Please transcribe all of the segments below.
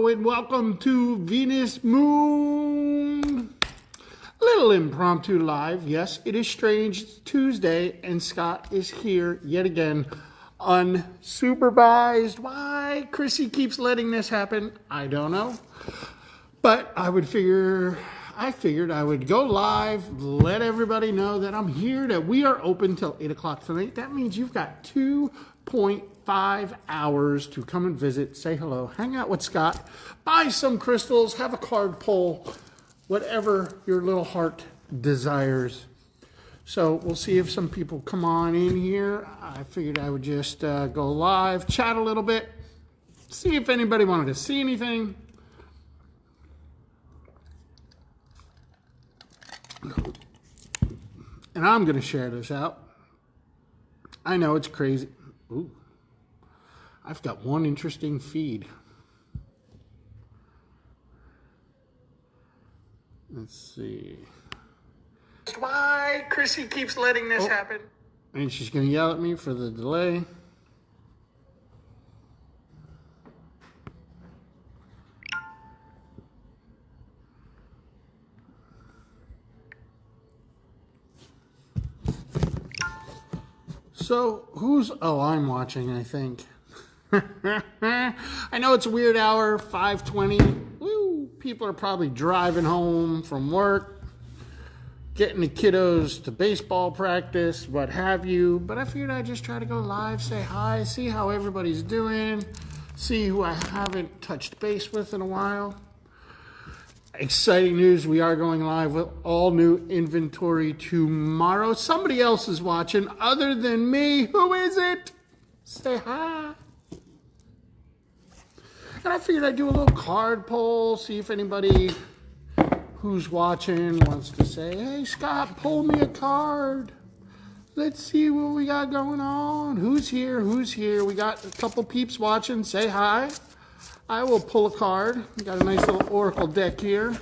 Hello and welcome to Venus Moon. Little impromptu live. Yes, it is strange. It's Tuesday and Scott is here yet again, unsupervised. Why Chrissy keeps letting this happen, I don't know. But I figured I would go live, let everybody know that I'm here, that we are open till 8 o'clock tonight. That means you've got 2.5 hours to come and visit, say hello, hang out with Scott, buy some crystals, have a card pull, whatever your little heart desires. So we'll see if some people come on in here. I figured I would just go live, chat a little bit, see if anybody wanted to see anything. And I'm going to share this out. I know it's crazy. Ooh, I've got one interesting feed. Let's see. Why Chrissy keeps letting this happen. And she's going to yell at me for the delay. So, I'm watching, I think. I know it's a weird hour, 5:20. Woo! People are probably driving home from work, getting the kiddos to baseball practice, what have you. But I figured I'd just try to go live, say hi, see how everybody's doing, see who I haven't touched base with in a while. Exciting news, we are going live with all new inventory tomorrow. Somebody else is watching other than me. Who is it? Say hi. And I figured I'd do a little card poll, see if anybody who's watching wants to say, hey Scott, pull me a card. Let's see what we got going on. Who's here? Who's here? We got a couple peeps watching. Say hi. I will pull a card. We got a nice little oracle deck here.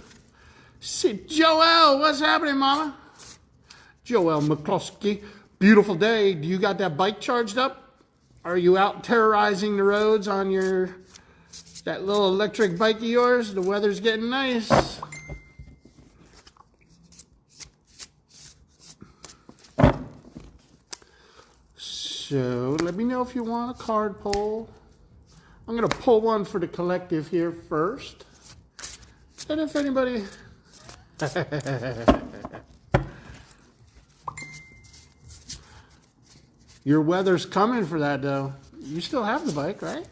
See, Joelle, what's happening, Mama? Joelle McCloskey. Beautiful day. Do you got that bike charged up? Are you out terrorizing the roads on that little electric bike of yours? The weather's getting nice. So let me know if you want a card pull. I'm going to pull one for the collective here first. And if anybody... Your weather's coming for that, though. You still have the bike, right?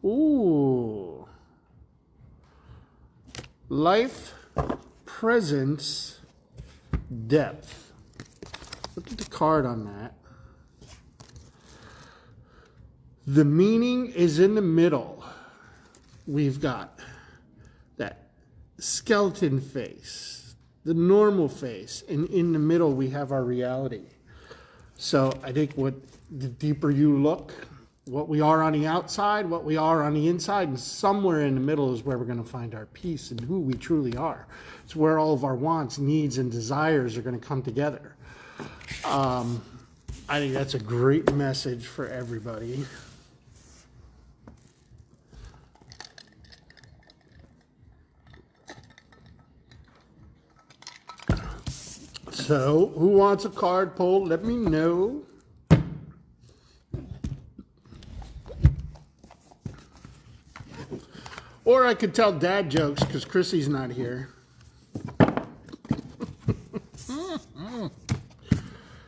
Ooh. Life, presence, depth. Look at the card on that. The meaning is in the middle. We've got that skeleton face, the normal face, and in the middle we have our reality. So I think the deeper you look, what we are on the outside, what we are on the inside, and somewhere in the middle is where we're going to find our peace and who we truly are. It's where all of our wants, needs, and desires are going to come together. I think that's a great message for everybody. So, who wants a card pull? Let me know. Or I could tell dad jokes because Chrissy's not here.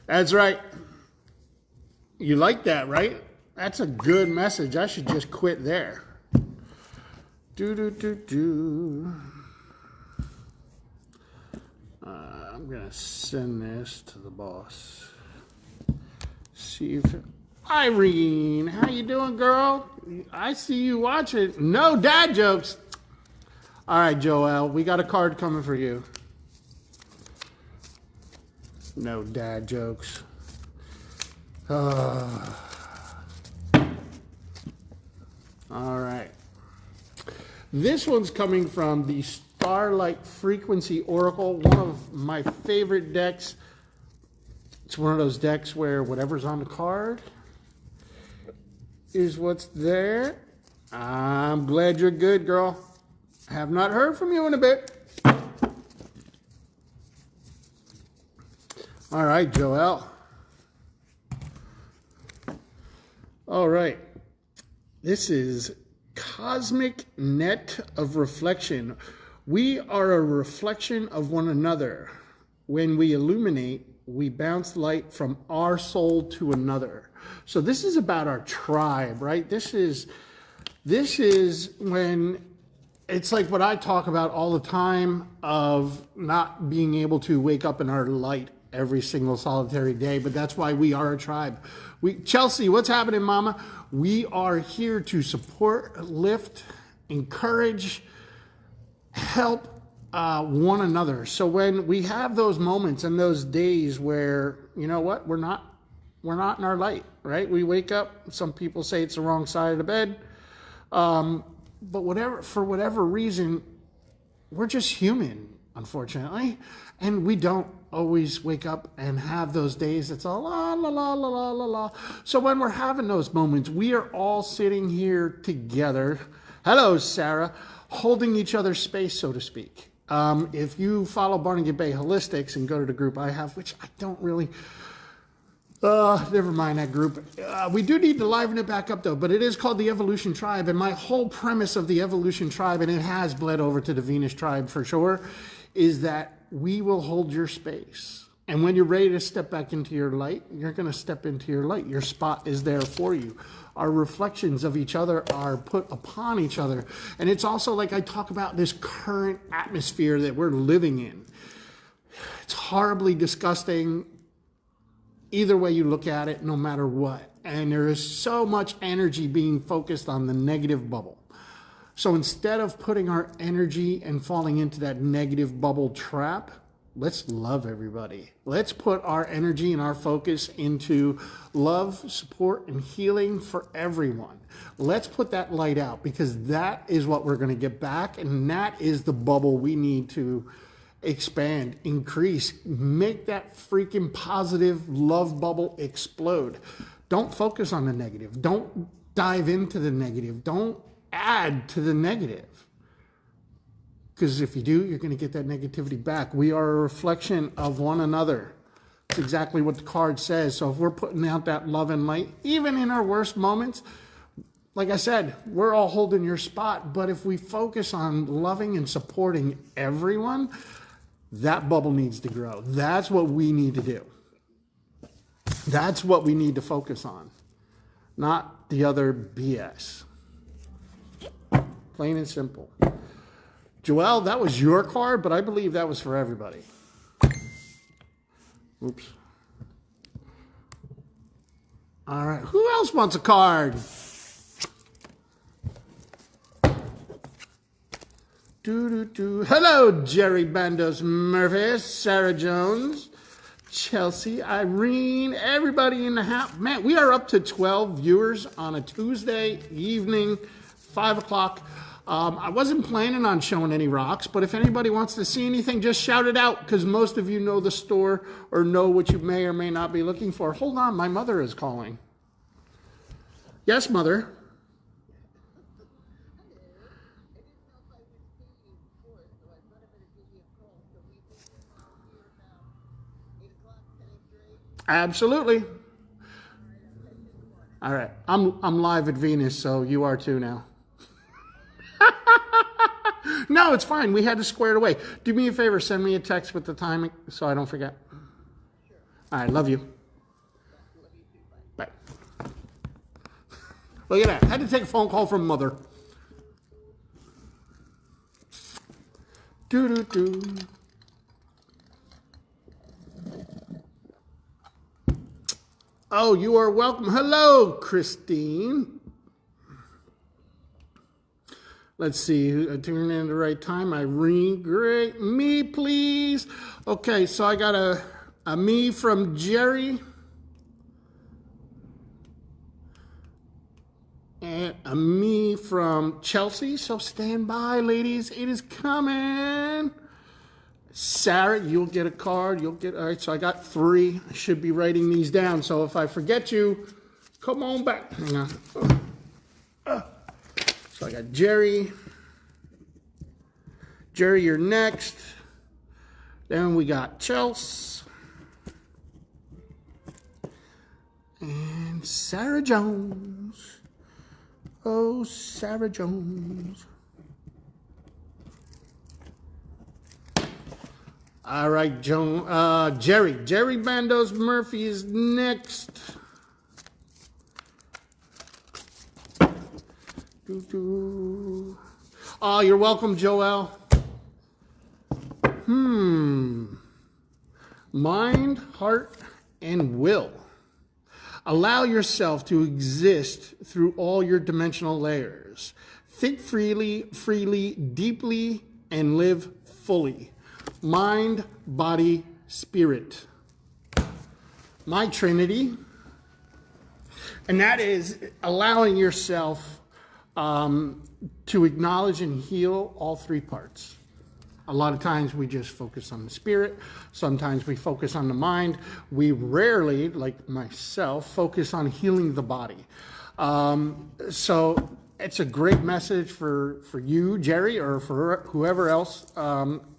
That's right. You like that, right? That's a good message. I should just quit there. I'm going to send this to the boss. See if... Irene, how you doing, girl? I see you watching. No dad jokes. All right, Joelle, we got a card coming for you. No dad jokes. All right. This one's coming from the Starlight Frequency Oracle, one of my favorite decks. It's one of those decks where whatever's on the card is what's there. I'm glad you're good, girl. I have not heard from you in a bit. All right, Joelle. All right. This is Cosmic Net of Reflection. We are a reflection of one another. When we illuminate, we bounce light from our soul to another. So this is about our tribe, right? This is when it's like what I talk about all the time of not being able to wake up in our light every single solitary day, but that's why we are a tribe. Chelsea, what's happening, mama? We are here to support, lift, encourage, help one another. So when we have those moments and those days where, you know what, we're not in our light, right? We wake up, some people say it's the wrong side of the bed. But for whatever reason, we're just human, unfortunately. And we don't always wake up and have those days. It's all la, la, la, la, la, la, la. So when we're having those moments, we are all sitting here together. Hello, Sarah. Holding each other's space, so to speak. If you follow Barnegat Bay Holistics and go to the group I have, which I don't really... never mind that group. We do need to liven it back up, though, but it is called the Evolution Tribe, and my whole premise of the Evolution Tribe, and it has bled over to the Venus Tribe for sure, is that we will hold your space. And when you're ready to step back into your light, you're going to step into your light. Your spot is there for you. Our reflections of each other are put upon each other. And it's also like I talk about this current atmosphere that we're living in. It's horribly disgusting. Either way you look at it, no matter what. And there is so much energy being focused on the negative bubble. So instead of putting our energy and falling into that negative bubble trap, let's love everybody. Let's put our energy and our focus into love, support, and healing for everyone. Let's put that light out, because that is what we're going to get back. And that is the bubble we need to expand, increase, make that freaking positive love bubble explode. Don't focus on the negative. Don't dive into the negative. Don't add to the negative. Because if you do, you're going to get that negativity back. We are a reflection of one another. It's exactly what the card says. So if we're putting out that love and light, even in our worst moments, like I said, we're all holding your spot. But if we focus on loving and supporting everyone, that bubble needs to grow. That's what we need to do. That's what we need to focus on, not the other BS. Plain and simple. Joelle, that was your card, but I believe that was for everybody. Oops. All right. Who else wants a card? Hello, Jerry Bandos Murphy, Sarah Jones, Chelsea, Irene, everybody in the house. Man, we are up to 12 viewers on a Tuesday evening, 5 o'clock. I wasn't planning on showing any rocks, but if anybody wants to see anything, just shout it out, because most of you know the store or know what you may or may not be looking for. Hold on, my mother is calling. Yes, Mother. Absolutely. All right. I'm live at Venus, so you are too now. No, it's fine. We had to square it away. Do me a favor. Send me a text with the timing so I don't forget. All right. Love you. Bye. Look at that. I had to take a phone call from Mother. Do-do-do. Oh, you are welcome. Hello, Christine. Let's see. Turn in the right time. Irene, great. Me, please. Okay, so I got a me from Jerry. And a me from Chelsea. So stand by, ladies. It is coming. Sarah, you'll get a card. All right, so I got 3. I should be writing these down. So if I forget you, come on back. Hang on. So I got Jerry. Jerry, you're next. Then we got Chelsea. And Sarah Jones. Oh, Sarah Jones. All right, Jerry. Jerry Bandos Murphy is next. Oh, you're welcome, Joel. Mind, heart, and will. Allow yourself to exist through all your dimensional layers. Think freely, deeply, and live fully. Mind, body, spirit. My Trinity. And that is allowing yourself to acknowledge and heal all 3 parts. A lot of times we just focus on the spirit. Sometimes we focus on the mind. We rarely, like myself, focus on healing the body. So it's a great message for you, Jerry, or for whoever else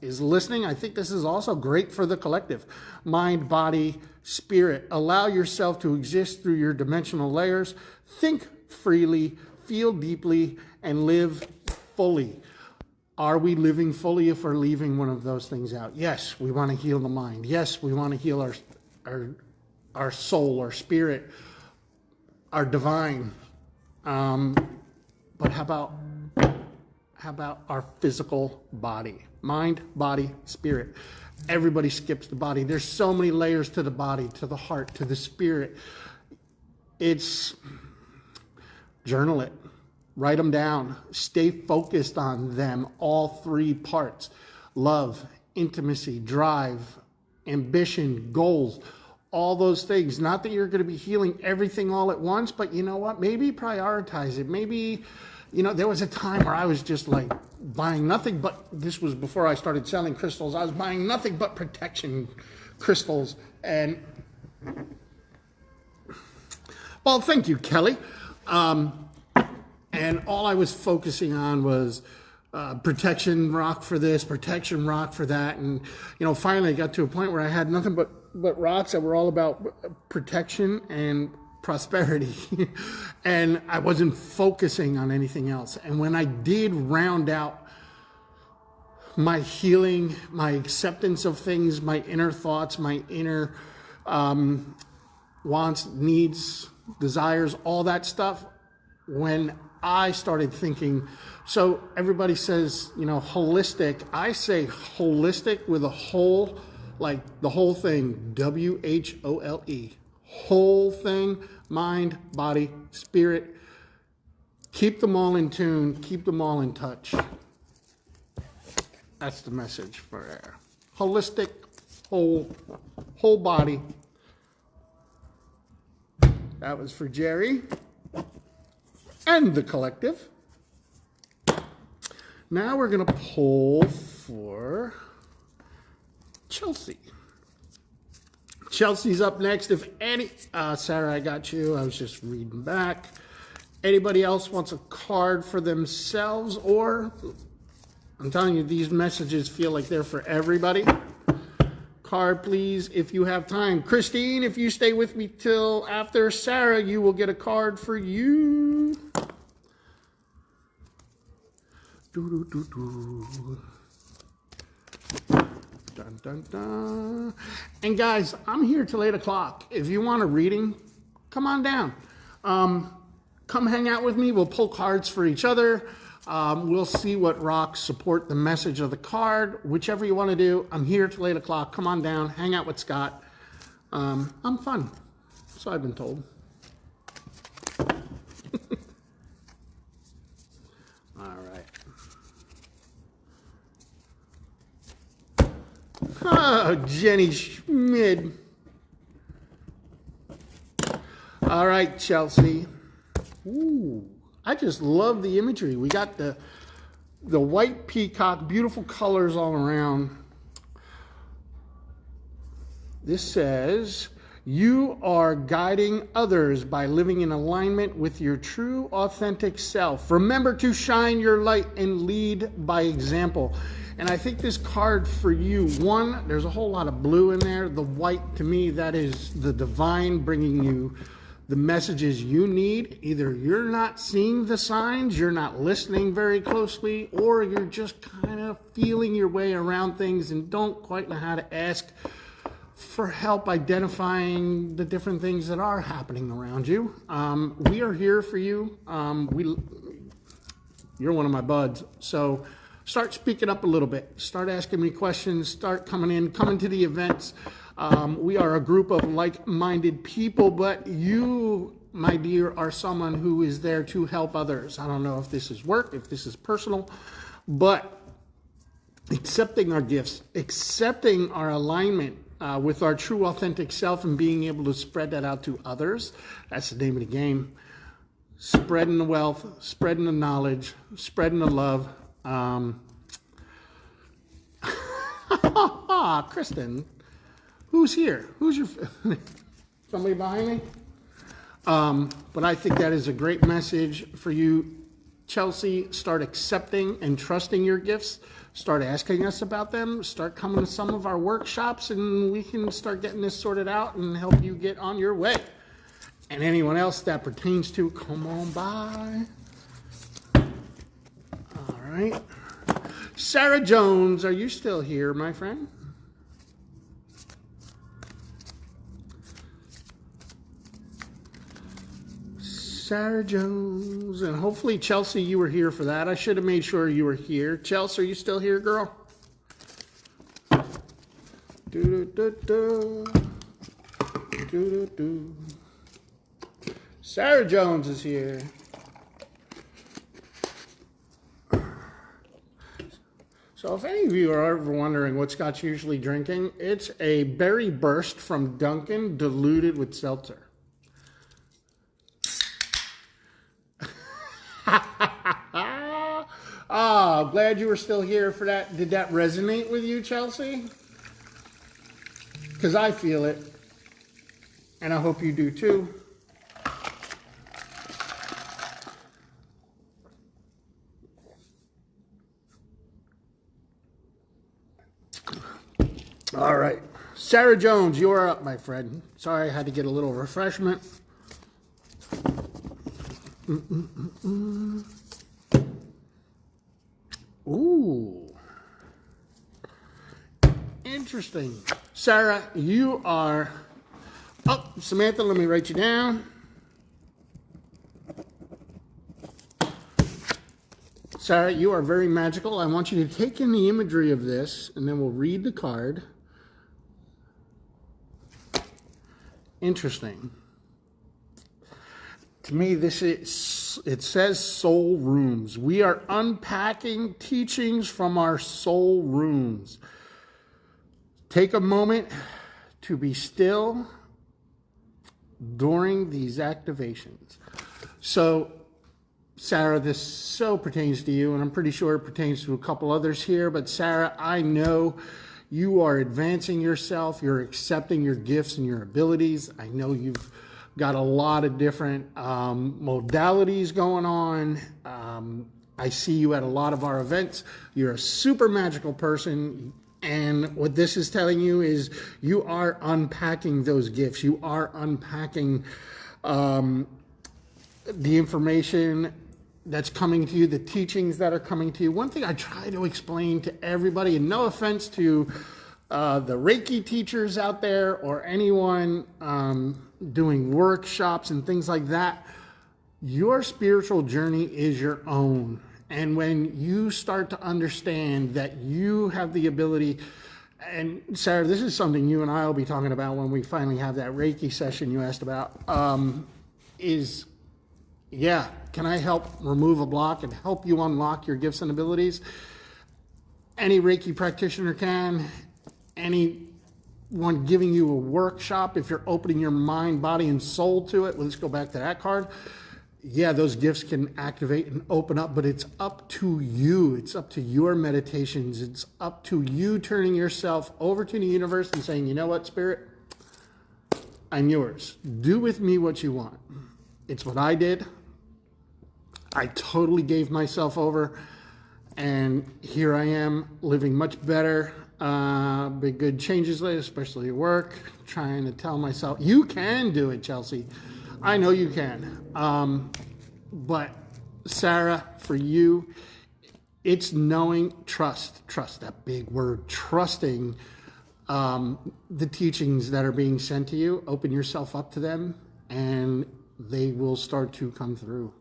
is listening. I think this is also great for the collective. Mind, body, spirit. Allow yourself to exist through your dimensional layers. Think freely, feel deeply, and live fully. Are we living fully if we're leaving one of those things out? Yes, we want to heal the mind. Yes, we want to heal our soul, our spirit, our divine. But how about our physical body? Mind, body, spirit. Everybody skips the body. There's so many layers to the body, to the heart, to the spirit. Journal it. Write them down. Stay focused on them, all 3 parts. Love, intimacy, drive, ambition, goals, all those things. Not that you're going to be healing everything all at once, but you know what? Maybe prioritize it. Maybe, there was a time where I was just like buying nothing but, this was before I started selling crystals, I was buying nothing but protection crystals. And, well, thank you, Kelly. And all I was focusing on was protection rock for this, protection rock for that. And, finally I got to a point where I had nothing but rocks that were all about protection and prosperity. And I wasn't focusing on anything else. And when I did round out my healing, my acceptance of things, my inner thoughts, my inner wants, needs, desires, all that stuff, when I started thinking, so everybody says, holistic. I say holistic with a whole, like the whole thing, WHOLE. Whole thing, mind, body, spirit. Keep them all in tune. Keep them all in touch. That's the message for air. Holistic, whole body. That was for Jerry and the collective. Now we're going to pull for Chelsea. Chelsea's up next. If any, Sarah, I got you. I was just reading back. Anybody else wants a card for themselves, or I'm telling you, these messages feel like they're for everybody. Card, please, if you have time. Christine, if you stay with me till after Sarah, you will get a card for you. Dun, dun, dun. And guys, I'm here till 8 o'clock. If you want a reading, come on down. Come hang out with me. We'll pull cards for each other. We'll see what rocks support the message of the card. Whichever you want to do, I'm here till 8 o'clock. Come on down, hang out with Scott. I'm fun, so I've been told. All right. Oh, Jenny Schmid. All right, Chelsea. Ooh, I just love the imagery. We got the white peacock, beautiful colors all around. This says, you are guiding others by living in alignment with your true, authentic self. Remember to shine your light and lead by example. And I think this card for you, one, there's a whole lot of blue in there. The white, to me, that is the divine bringing you the messages you need. Either you're not seeing the signs, you're not listening very closely, or you're just kind of feeling your way around things and don't quite know how to ask for help identifying the different things that are happening around you. We are here for you. You're one of my buds. So start speaking up a little bit. Start asking me questions. Start coming to the events. We are a group of like-minded people, but you, my dear, are someone who is there to help others. I don't know if this is work, if this is personal, but accepting our gifts, accepting our alignment with our true, authentic self and being able to spread that out to others, that's the name of the game. Spreading the wealth, spreading the knowledge, spreading the love. Kristen. Who's here? Who's your... Somebody behind me? But I think that is a great message for you, Chelsea. Start accepting and trusting your gifts. Start asking us about them. Start coming to some of our workshops, and we can start getting this sorted out and help you get on your way. And anyone else that pertains to, come on by. All right. Sarah Jones, are you still here, my friend? Sarah Jones, and hopefully Chelsea, you were here for that. I should have made sure you were here. Chelsea, are you still here, girl? Sarah Jones is here. So if any of you are ever wondering what Scott's usually drinking, it's a berry burst from Dunkin' diluted with seltzer. Oh, glad you were still here for that. Did that resonate with you, Chelsea? Because I feel it. And I hope you do too. All right. Sarah Jones, you're up, my friend. Sorry, I had to get a little refreshment. Ooh. Interesting. Sarah, you are... Oh, Samantha, let me write you down. Sarah, you are very magical. I want you to take in the imagery of this, and then we'll read the card. Interesting. To me, it says soul rooms. We are unpacking teachings from our soul rooms. Take a moment to be still during these activations. So, Sarah, this so pertains to you, and I'm pretty sure it pertains to a couple others here, but Sarah, I know you are advancing yourself, you're accepting your gifts and your abilities. I know you've got a lot of different modalities going on. I see you at a lot of our events. You're a super magical person. And what this is telling you is you are unpacking those gifts. You are unpacking the information that's coming to you, the teachings that are coming to you. One thing I try to explain to everybody, and no offense to the Reiki teachers out there or anyone doing workshops and things like that, your spiritual journey is your own. And when you start to understand that you have the ability, and Sarah, this is something you and I will be talking about when we finally have that Reiki session you asked about, can I help remove a block and help you unlock your gifts and abilities? Any Reiki practitioner can. Anyone giving you a workshop, if you're opening your mind, body, and soul to it, let's go back to that card. Yeah, those gifts can activate and open up, but it's up to you. It's up to your meditations. It's up to you turning yourself over to the universe and saying, you know what, Spirit? I'm yours. Do with me what you want. It's what I did. I totally gave myself over, and here I am living much better. Big good changes lately, especially at work. Trying to tell myself, you can do it, Chelsea. I know you can. But Sarah, for you, it's knowing, trust, that big word, trusting the teachings that are being sent to you. Open yourself up to them, and they will start to come through.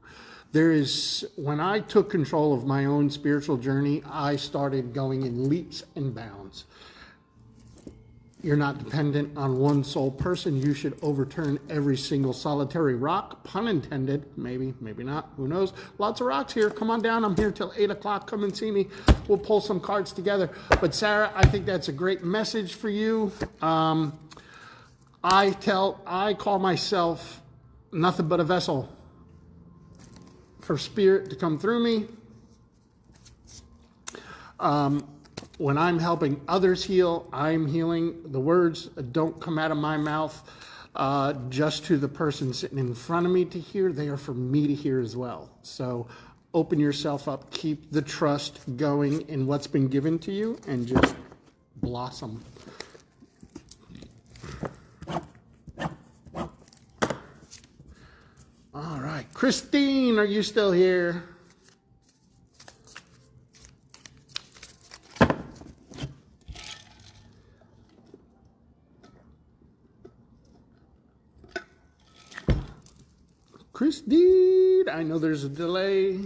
When I took control of my own spiritual journey, I started going in leaps and bounds. You're not dependent on one sole person. You should overturn every single solitary rock, pun intended, maybe not, who knows. Lots of rocks here. Come on down. I'm here till 8 o'clock. Come and see me. We'll pull some cards together. But Sarah, I think that's a great message for you. I call myself nothing but a vessel for spirit to come through me. When I'm helping others heal, I'm healing. The words don't come out of my mouth just to the person sitting in front of me to hear. They are for me to hear as well. So open yourself up. Keep the trust going in what's been given to you, and just blossom. All right. Christine, are you still here? Christine, I know there's a delay.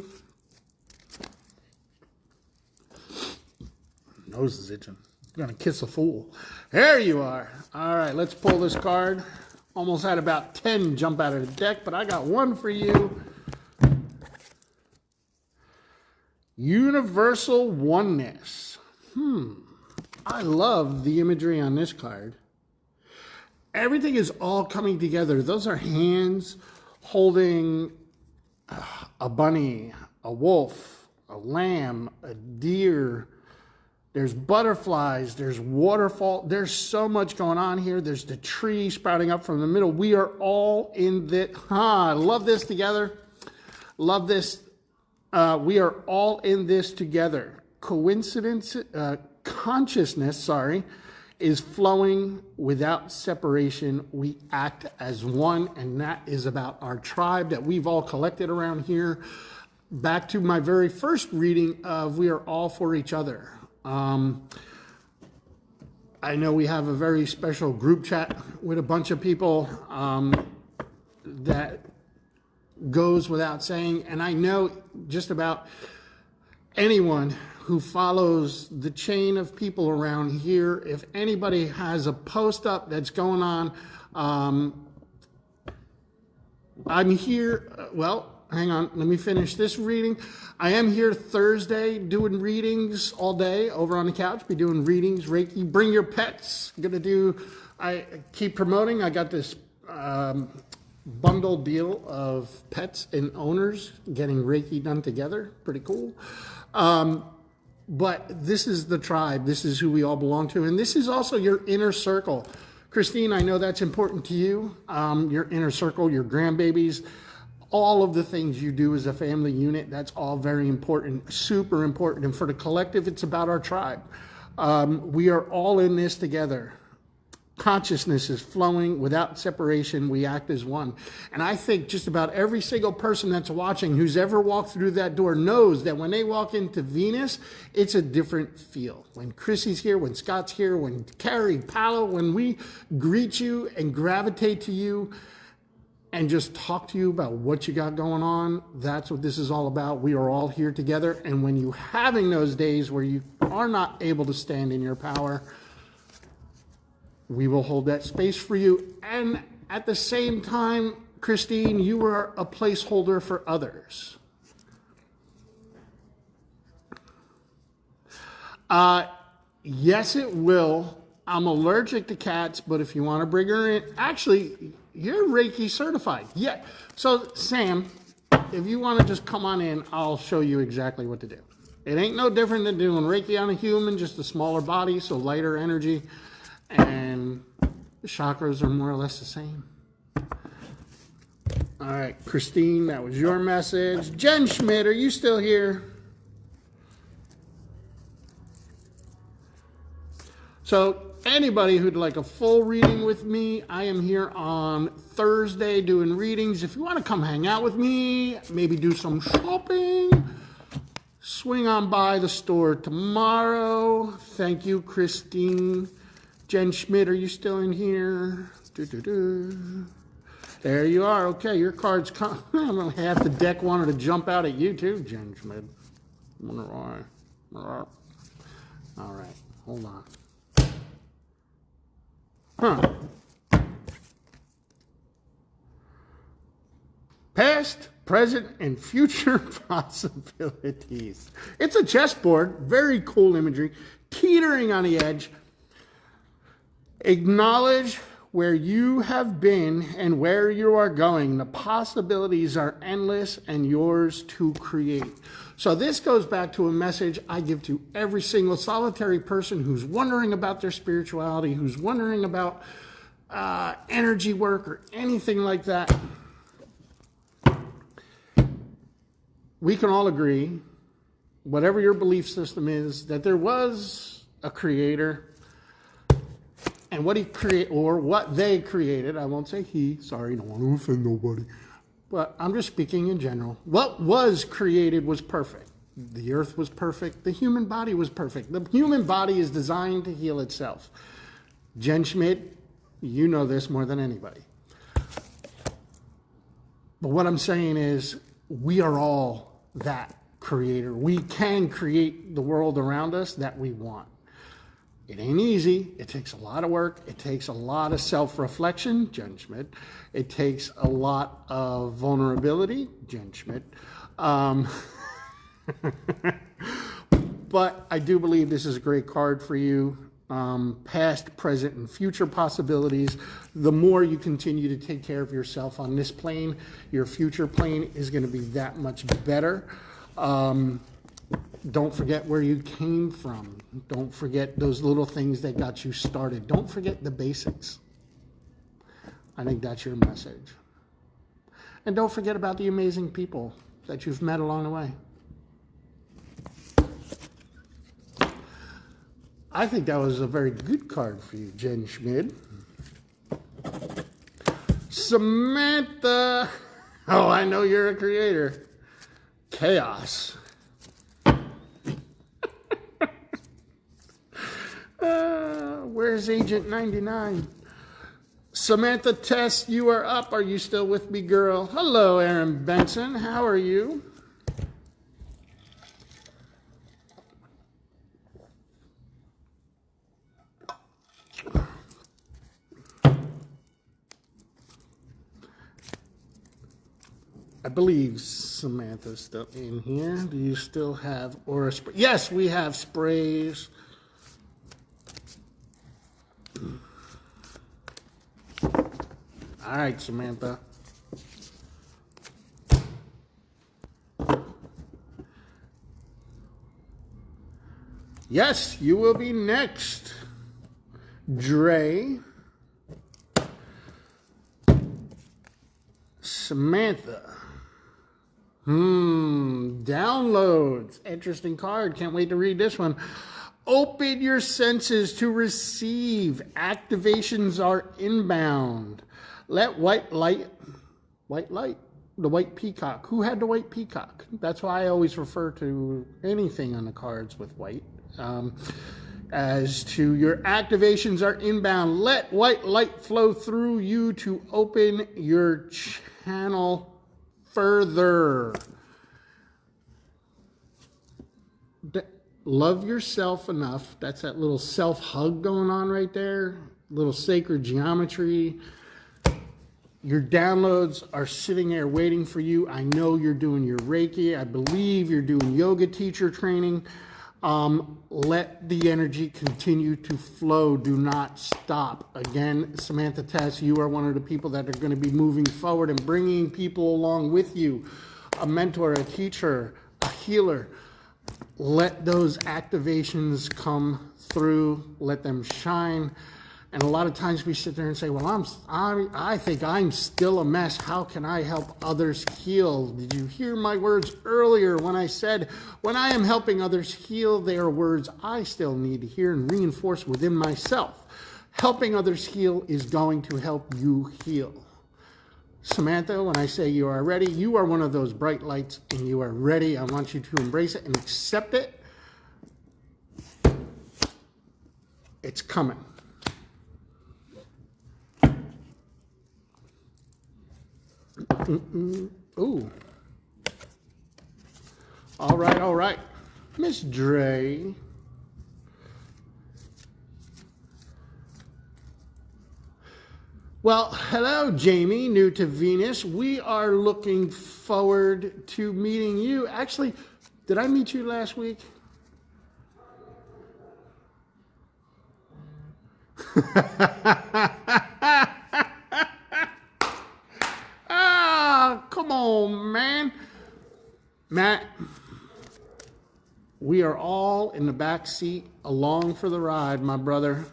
Nose is itching. I'm going to kiss a fool. There you are. All right, let's pull this card. Almost had about 10 jump out of the deck, but I got one for you. Universal oneness. I love the imagery on this card. Everything is all coming together. Those are hands holding a bunny, a wolf, a lamb, a deer. There's butterflies, there's waterfall. There's so much going on here. There's the tree sprouting up from the middle. We are all in that. I love this together. Love this. We are all in this together. Consciousness, is flowing without separation. We act as one, and that is about our tribe that we've all collected around here. Back to my very first reading of we are all for each other. I know we have a very special group chat with a bunch of people that goes without saying, and I know just about anyone who follows the chain of people around here, if anybody has a post up that's going on, I'm here, hang on, let me finish this reading. I am here Thursday doing readings all day over on the couch. Be doing readings, Reiki. Bring your pets. I keep promoting. I got this bundle deal of pets and owners getting Reiki done together. Pretty cool. But this is the tribe. This is who we all belong to. And this is also your inner circle. Christine, I know that's important to you. Your inner circle, your grandbabies, all of the things you do as a family unit, that's all very important, super important. And for the collective, it's about our tribe. We are all in this together. Consciousness is flowing without separation. We act as one. And I think just about every single person that's watching who's ever walked through that door knows that when they walk into Venus, it's a different feel. When Chrissy's here, when Scott's here, when Carrie, Paolo, when we greet you and gravitate to you and just talk to you about what you got going on, that's what this is all about. We are all here together. And when you're having those days where you are not able to stand in your power, we will hold that space for you. And at the same time, Christine, you are a placeholder for others. Yes, it will. I'm allergic to cats, but if you want to bring her in, actually, you're Reiki certified. Yeah. So, Sam, if you want to just come on in, I'll show you exactly what to do. It ain't no different than doing Reiki on a human, just a smaller body, so lighter energy. And The chakras are more or less the same. All right, Christine, that was your message. Jen Schmidt, are you still here? So anybody who'd like a full reading with me, I am here on Thursday doing readings. If you want to come hang out with me, maybe do some shopping, swing on by the store tomorrow. Thank you, Christine. Jen Schmidt, are you still in here? There you are. Okay, your card's come. Half the deck wanted to jump out at you too, Jen Schmidt. I wonder why. All right, hold on. Past, present, and future possibilities. It's a chessboard. Very cool imagery. Teetering on the edge. Acknowledge where you have been and where you are going. The possibilities are endless and yours to create. So this goes back to a message I give to every single solitary person who's wondering about their spirituality, who's wondering about energy work or anything like that. We can all agree, whatever your belief system is, that there was a creator. And what he created, or what they created, I won't say he, sorry, don't want to offend nobody. But I'm just speaking in general. What was created was perfect. The earth was perfect. The human body was perfect. The human body is designed to heal itself. Jen Schmidt, you know this more than anybody. But what I'm saying is, we are all that creator. We can create the world around us that we want. It ain't easy. It takes a lot of work. It takes a lot of self-reflection, Jen Schmidt. It takes a lot of vulnerability, Jen Schmidt. But I do believe this is a great card for you. Past, present, and future possibilities. The more you continue to take care of yourself on this plane, your future plane is going to be that much better. Don't forget where you came from. Don't forget those little things that got you started. Don't forget the basics. I think that's your message. And don't forget about the amazing people that you've met along the way. I think that was a very good card for you, Jen Schmidt. Samantha. Oh, I know you're a creator. Chaos. Where's Agent 99? Samantha Tess, you are up. Are you still with me, girl? Hello, Aaron Benson. How are you? I believe Samantha's still in here. Do you still have aura spray? Yes, we have sprays. All right, Samantha. Yes, you will be next, Dre. Samantha. Downloads. Interesting card. Can't wait to read this one. Open your senses to receive. Activations are inbound. Let white light, the white peacock. Who had the white peacock? That's why I always refer to anything on the cards with white. As to your activations are inbound. Let white light flow through you to open your channel further. Love yourself enough. That's that little self-hug going on right there. Little sacred geometry. Your downloads are sitting there waiting for you. I know you're doing your Reiki. I believe you're doing yoga teacher training. Let the energy continue to flow. Do not stop. Again, Samantha Tess, you are one of the people that are going to be moving forward and bringing people along with you. A mentor, a teacher, a healer. Let those activations come through. Let them shine. And a lot of times we sit there and say, well, I think I'm still a mess. How can I help others heal? Did you hear my words earlier when I said, when I am helping others heal, they are words I still need to hear and reinforce within myself. Helping others heal is going to help you heal. Samantha, when I say you are ready, you are one of those bright lights and you are ready. I want you to embrace it and accept it. It's coming. Ooh. All right. Miss Dre. Well, hello, Jamie, new to Venus. We are looking forward to meeting you. Actually, did I meet you last week? Come on, man. Matt, we are all in the back seat along for the ride, my brother.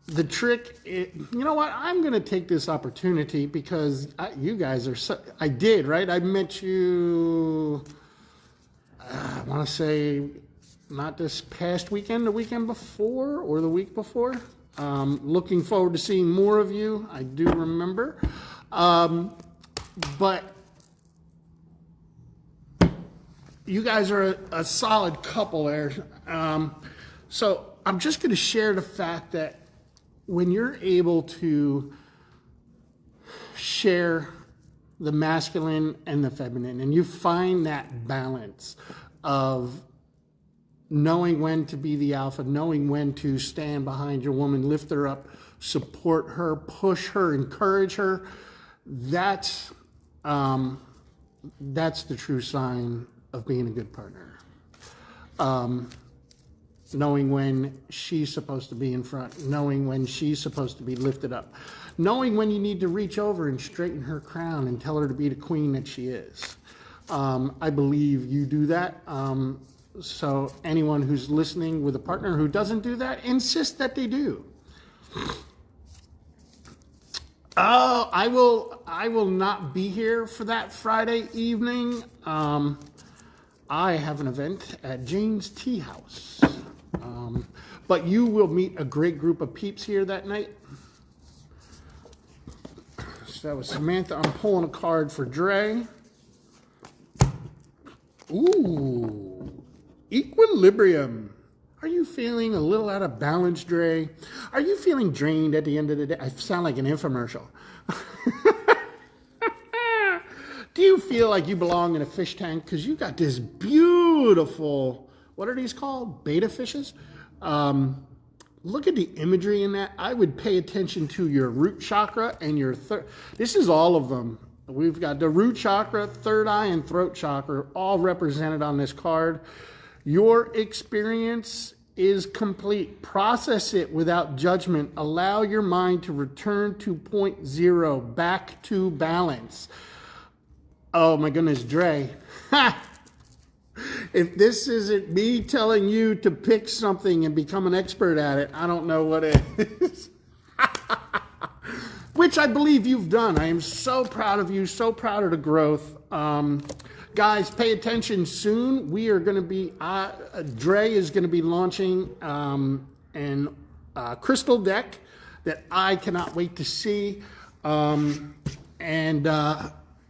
The trick, you know what? I'm going to take this opportunity because you guys are, I did, right? I met you, I want to say, not this past weekend, the weekend before or the week before. Looking forward to seeing more of you. I do remember. But you guys are a solid couple there. So I'm just going to share the fact that when you're able to share the masculine and the feminine, and you find that balance of knowing when to be the alpha, knowing when to stand behind your woman, lift her up, support her, push her, encourage her, that's the true sign of being a good partner. Knowing when she's supposed to be in front, knowing when she's supposed to be lifted up, knowing when you need to reach over and straighten her crown and tell her to be the queen that she is. I believe you do that. So anyone who's listening with a partner who doesn't do that, insist that they do. Oh, I will not be here for that Friday evening. I have an event at Jane's Tea House. But you will meet a great group of peeps here that night. So that was Samantha. I'm pulling a card for Dre. Ooh, equilibrium. Are you feeling a little out of balance, Dre? Are you feeling drained at the end of the day? I sound like an infomercial. Do you feel like you belong in a fish tank? Because you got this beautiful, what are these called? Beta fishes? Look at the imagery in that. I would pay attention to your root chakra and your this is all of them. We've got the root chakra, third eye, and throat chakra all represented on this card. Your experience is complete. Process it without judgment. Allow your mind to return to point zero, back to balance. Oh my goodness, Dre. Ha! If this isn't me telling you to pick something and become an expert at it, I don't know what it is. Which I believe you've done. I am so proud of you, so proud of the growth. Guys, pay attention soon. We are going to be, Dre is going to be launching an crystal deck that I cannot wait to see.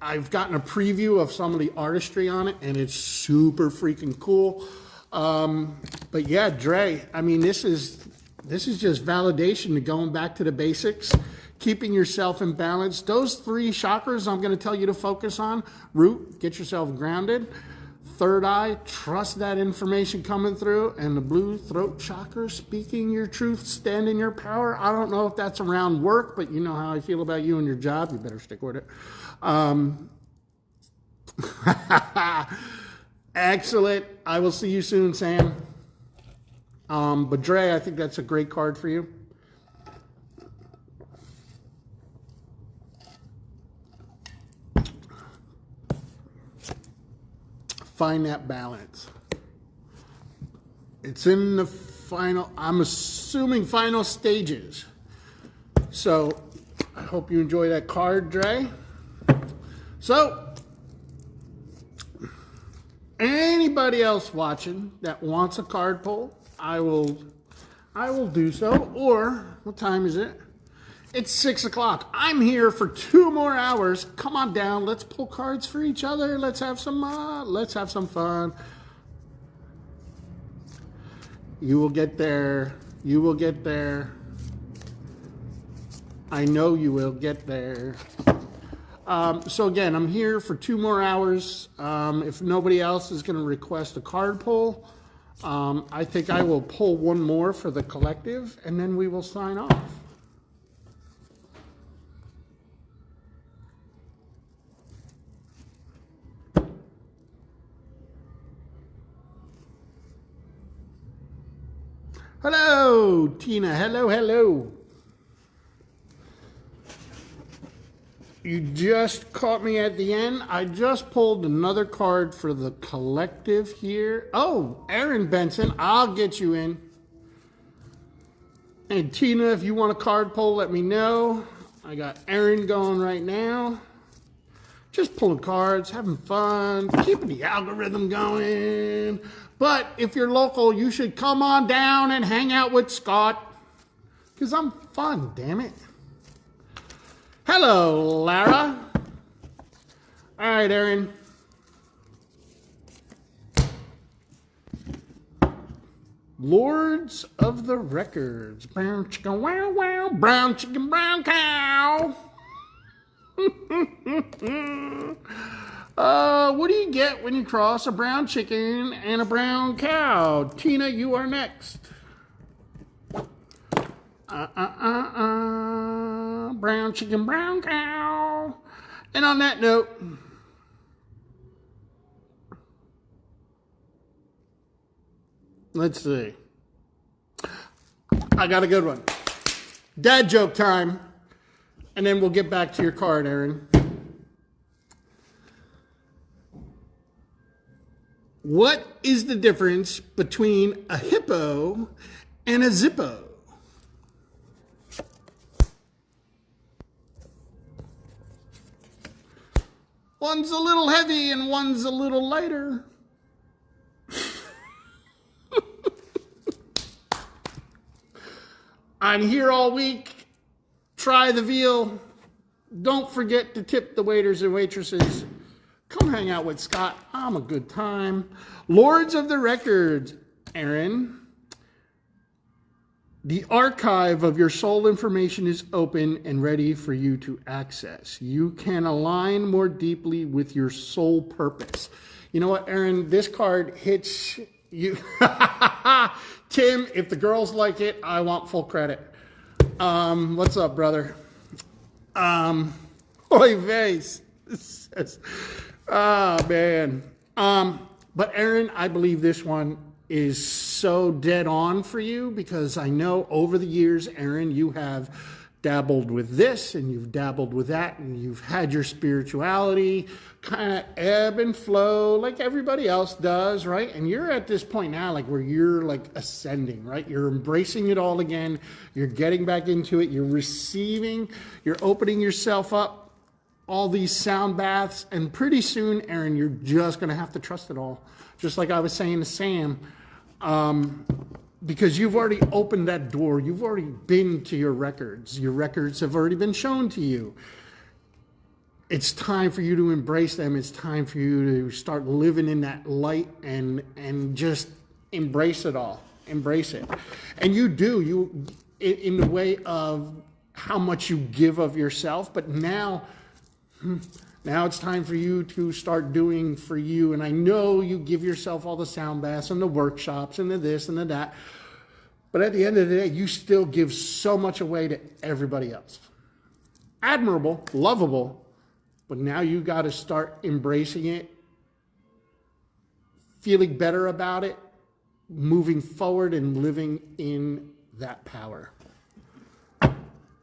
I've gotten a preview of some of the artistry on it, and it's super freaking cool. But yeah, Dre, I mean, this is just validation to going back to the basics, keeping yourself in balance. Those three chakras I'm going to tell you to focus on. Root, get yourself grounded. Third eye, trust that information coming through. And the blue throat chakra, speaking your truth, stand in your power. I don't know if that's around work, but you know how I feel about you and your job. You better stick with it. Excellent. I will see you soon, Sam. But Dre, I think that's a great card for you. Find that balance. It's in the final. assuming final stages. So I hope you enjoy that card, Dre. So anybody else watching that wants a card pull, I will do so. Or what time is it? It's 6 o'clock. I'm here for 2 more hours. Come on down. Let's pull cards for each other. Let's have some fun. You will get there. You will get there. I know you will get there. So again, I'm here for 2 more hours. If nobody else is going to request a card pull, I think I will pull one more for the collective, and then we will sign off. Hello, Tina. Hello, hello. You just caught me at the end. I just pulled another card for the collective here. Oh, Aaron Benson, I'll get you in. And Tina, if you want a card pull, let me know. I got Aaron going right now. Just pulling cards, having fun, keeping the algorithm going. But if you're local, you should come on down and hang out with Scott. Because I'm fun, damn it. Hello, Lara. All right, Aaron. Lords of the Records. Brown chicken, wow, wow. Brown chicken, brown cow. What do you get when you cross a brown chicken and a brown cow? Tina, you are next. Brown chicken, brown cow. And on that note, let's see. I got a good one. Dad joke time. And then we'll get back to your card, Aaron. What is the difference between a hippo and a zippo? One's a little heavy and one's a little lighter. I'm here all week. Try the veal. Don't forget to tip the waiters and waitresses. Come hang out with Scott. I'm a good time. Lords of the Records, Aaron. The archive of your soul information is open and ready for you to access. You can align more deeply with your soul purpose. You know what, Aaron? This card hits you. Tim, if the girls like it, I want full credit. What's up, brother? Oy vey's. Oh, man. But Aaron, I believe this one is so dead on for you because I know over the years, Aaron, you have dabbled with this and you've dabbled with that and you've had your spirituality kind of ebb and flow like everybody else does, right? And you're at this point now like where you're like ascending, right? You're embracing it all again. You're getting back into it. You're receiving, you're opening yourself up, all these sound baths, and pretty soon, Aaron, you're just going to have to trust it all. Just like I was saying to Sam, because you've already opened that door. You've already been to your records. Your records have already been shown to you. It's time for you to embrace them. It's time for you to start living in that light and just embrace it all. Embrace it. And you do, you in the way of how much you give of yourself, but now it's time for you to start doing for you. And I know you give yourself all the sound baths and the workshops and the this and the that. But at the end of the day, you still give so much away to everybody else. Admirable, lovable, but now you got to start embracing it, feeling better about it, moving forward and living in that power.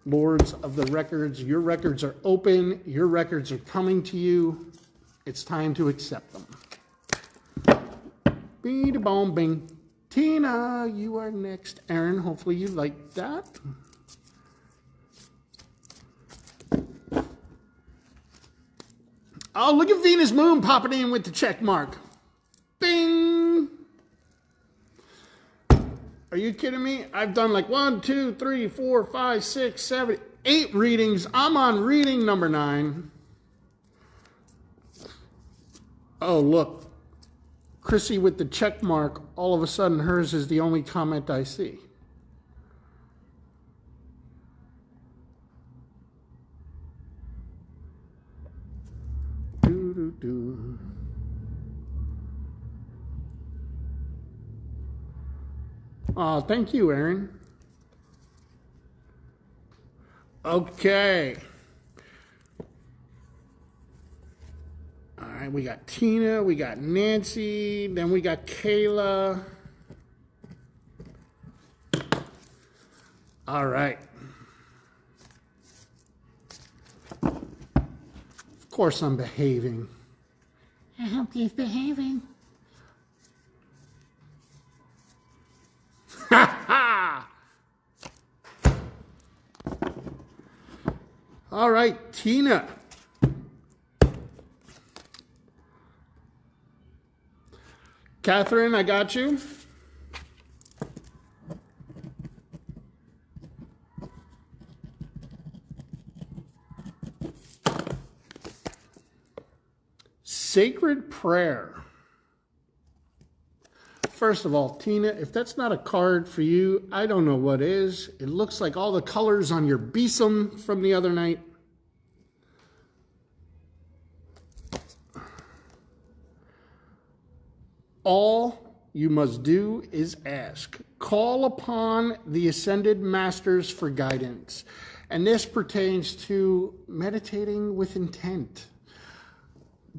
Lords of the Records, your records are open. Your records are coming to you. It's time to accept them. Bing, bong, bing. Tina, you are next. Aaron, hopefully you like that. Oh, look at Venus Moon popping in with the check mark. Bing! Are you kidding me? I've done like 1, 2, 3, 4, 5, 6, 7, 8 readings. I'm on reading number 9. Oh, look. Chrissy with the check mark. All of a sudden, hers is the only comment I see. Do. Oh, thank you, Aaron. Okay. All right, we got Tina, we got Nancy, then we got Kayla. All right. Of course I'm behaving. I hope he's behaving. Ha ha! All right, Tina. Catherine, I got you. Sacred prayer. First of all, Tina, if that's not a card for you, I don't know what is. It looks like all the colors on your besom from the other night. All you must do is ask. Call upon the ascended masters for guidance. And this pertains to meditating with intent.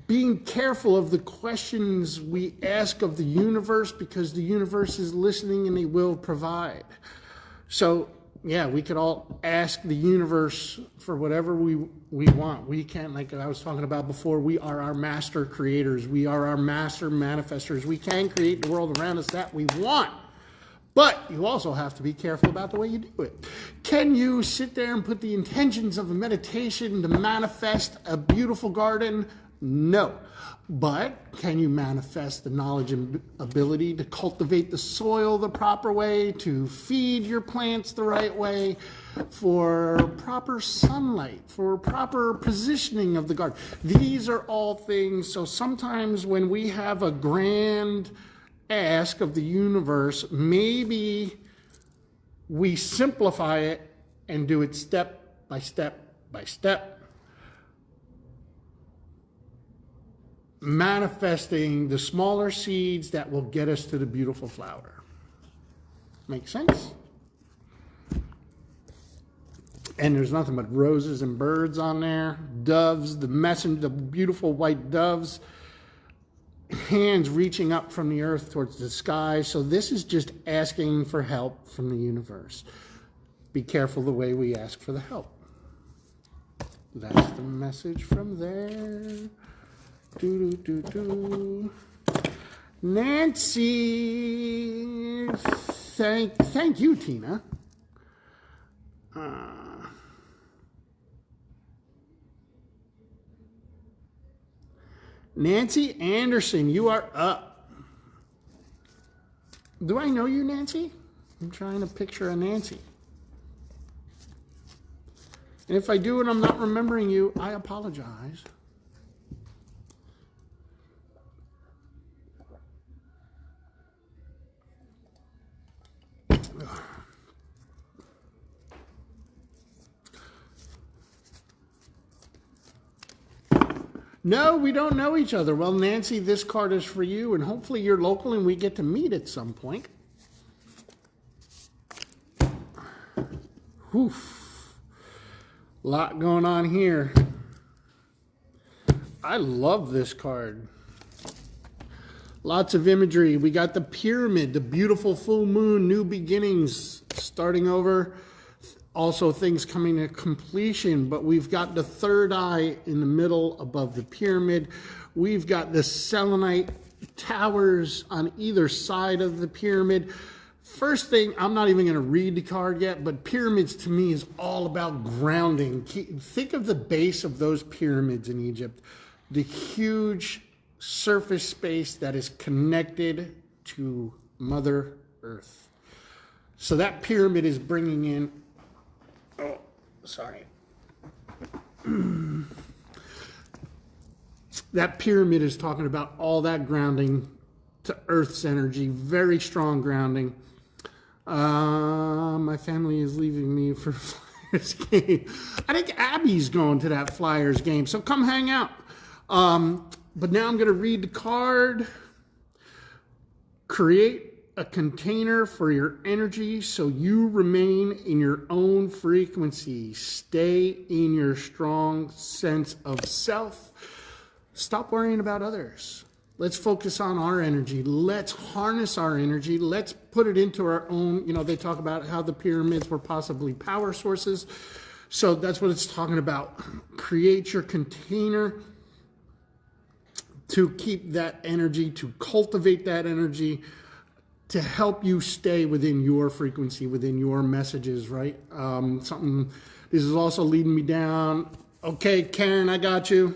Being careful of the questions we ask of the universe, because the universe is listening and they will provide. So, yeah, we could all ask the universe for whatever we want. We can't, like I was talking about before, we are our master creators. We are our master manifestors. We can create the world around us that we want. But you also have to be careful about the way you do it. Can you sit there and put the intentions of a meditation to manifest a beautiful garden? No. But can you manifest the knowledge and ability to cultivate the soil the proper way, to feed your plants the right way, for proper sunlight, for proper positioning of the garden? These are all things. So sometimes when we have a grand ask of the universe, maybe we simplify it and do it step by step by step, manifesting the smaller seeds that will get us to the beautiful flower. Make sense? And there's nothing but roses and birds on there, doves, the beautiful white doves, hands reaching up from the earth towards the sky. So this is just asking for help from the universe. Be careful the way we ask for the help. That's the message from there. Nancy, thank you, Tina. Nancy Anderson, you are up. Do I know you, Nancy? I'm trying to picture a Nancy. And if I do and I'm not remembering you, I apologize. No, we don't know each other. Well, Nancy, this card is for you, and hopefully you're local and we get to meet at some point. Whew. A lot going on here. I love this card. Lots of imagery. We got the pyramid, the beautiful full moon, new beginnings, starting over. Also things coming to completion, but we've got the third eye in the middle above the pyramid. We've got the selenite towers on either side of the pyramid. First thing, I'm not even going to read the card yet, but pyramids to me is all about grounding. Think of the base of those pyramids in Egypt, the huge surface space that is connected to Mother Earth. So that pyramid is bringing in, oh, sorry. That pyramid is talking about all that grounding to Earth's energy, very strong grounding. My family is leaving me for Flyers game. I think Abby's going to that Flyers game, so come hang out. But now I'm going to read the card. Create a container for your energy so you remain in your own frequency. Stay in your strong sense of self. Stop worrying about others. Let's focus on our energy. Let's harness our energy. Let's put it into our own, they talk about how the pyramids were possibly power sources. So that's what it's talking about. Create your container to keep that energy, to cultivate that energy, to help you stay within your frequency, within your messages, right? This is also leading me down. Okay, Karen, I got you.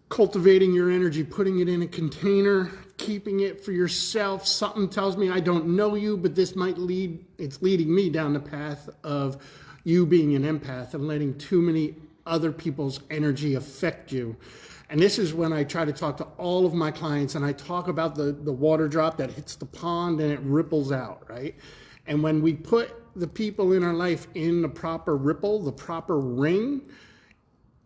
Cultivating your energy, putting it in a container, keeping it for yourself. Something tells me I don't know you, but this might it's leading me down the path of you being an empath and letting too many other people's energy affect you. And this is when I try to talk to all of my clients and I talk about the water drop that hits the pond and it ripples out, right? And when we put the people in our life in the proper ripple, the proper ring,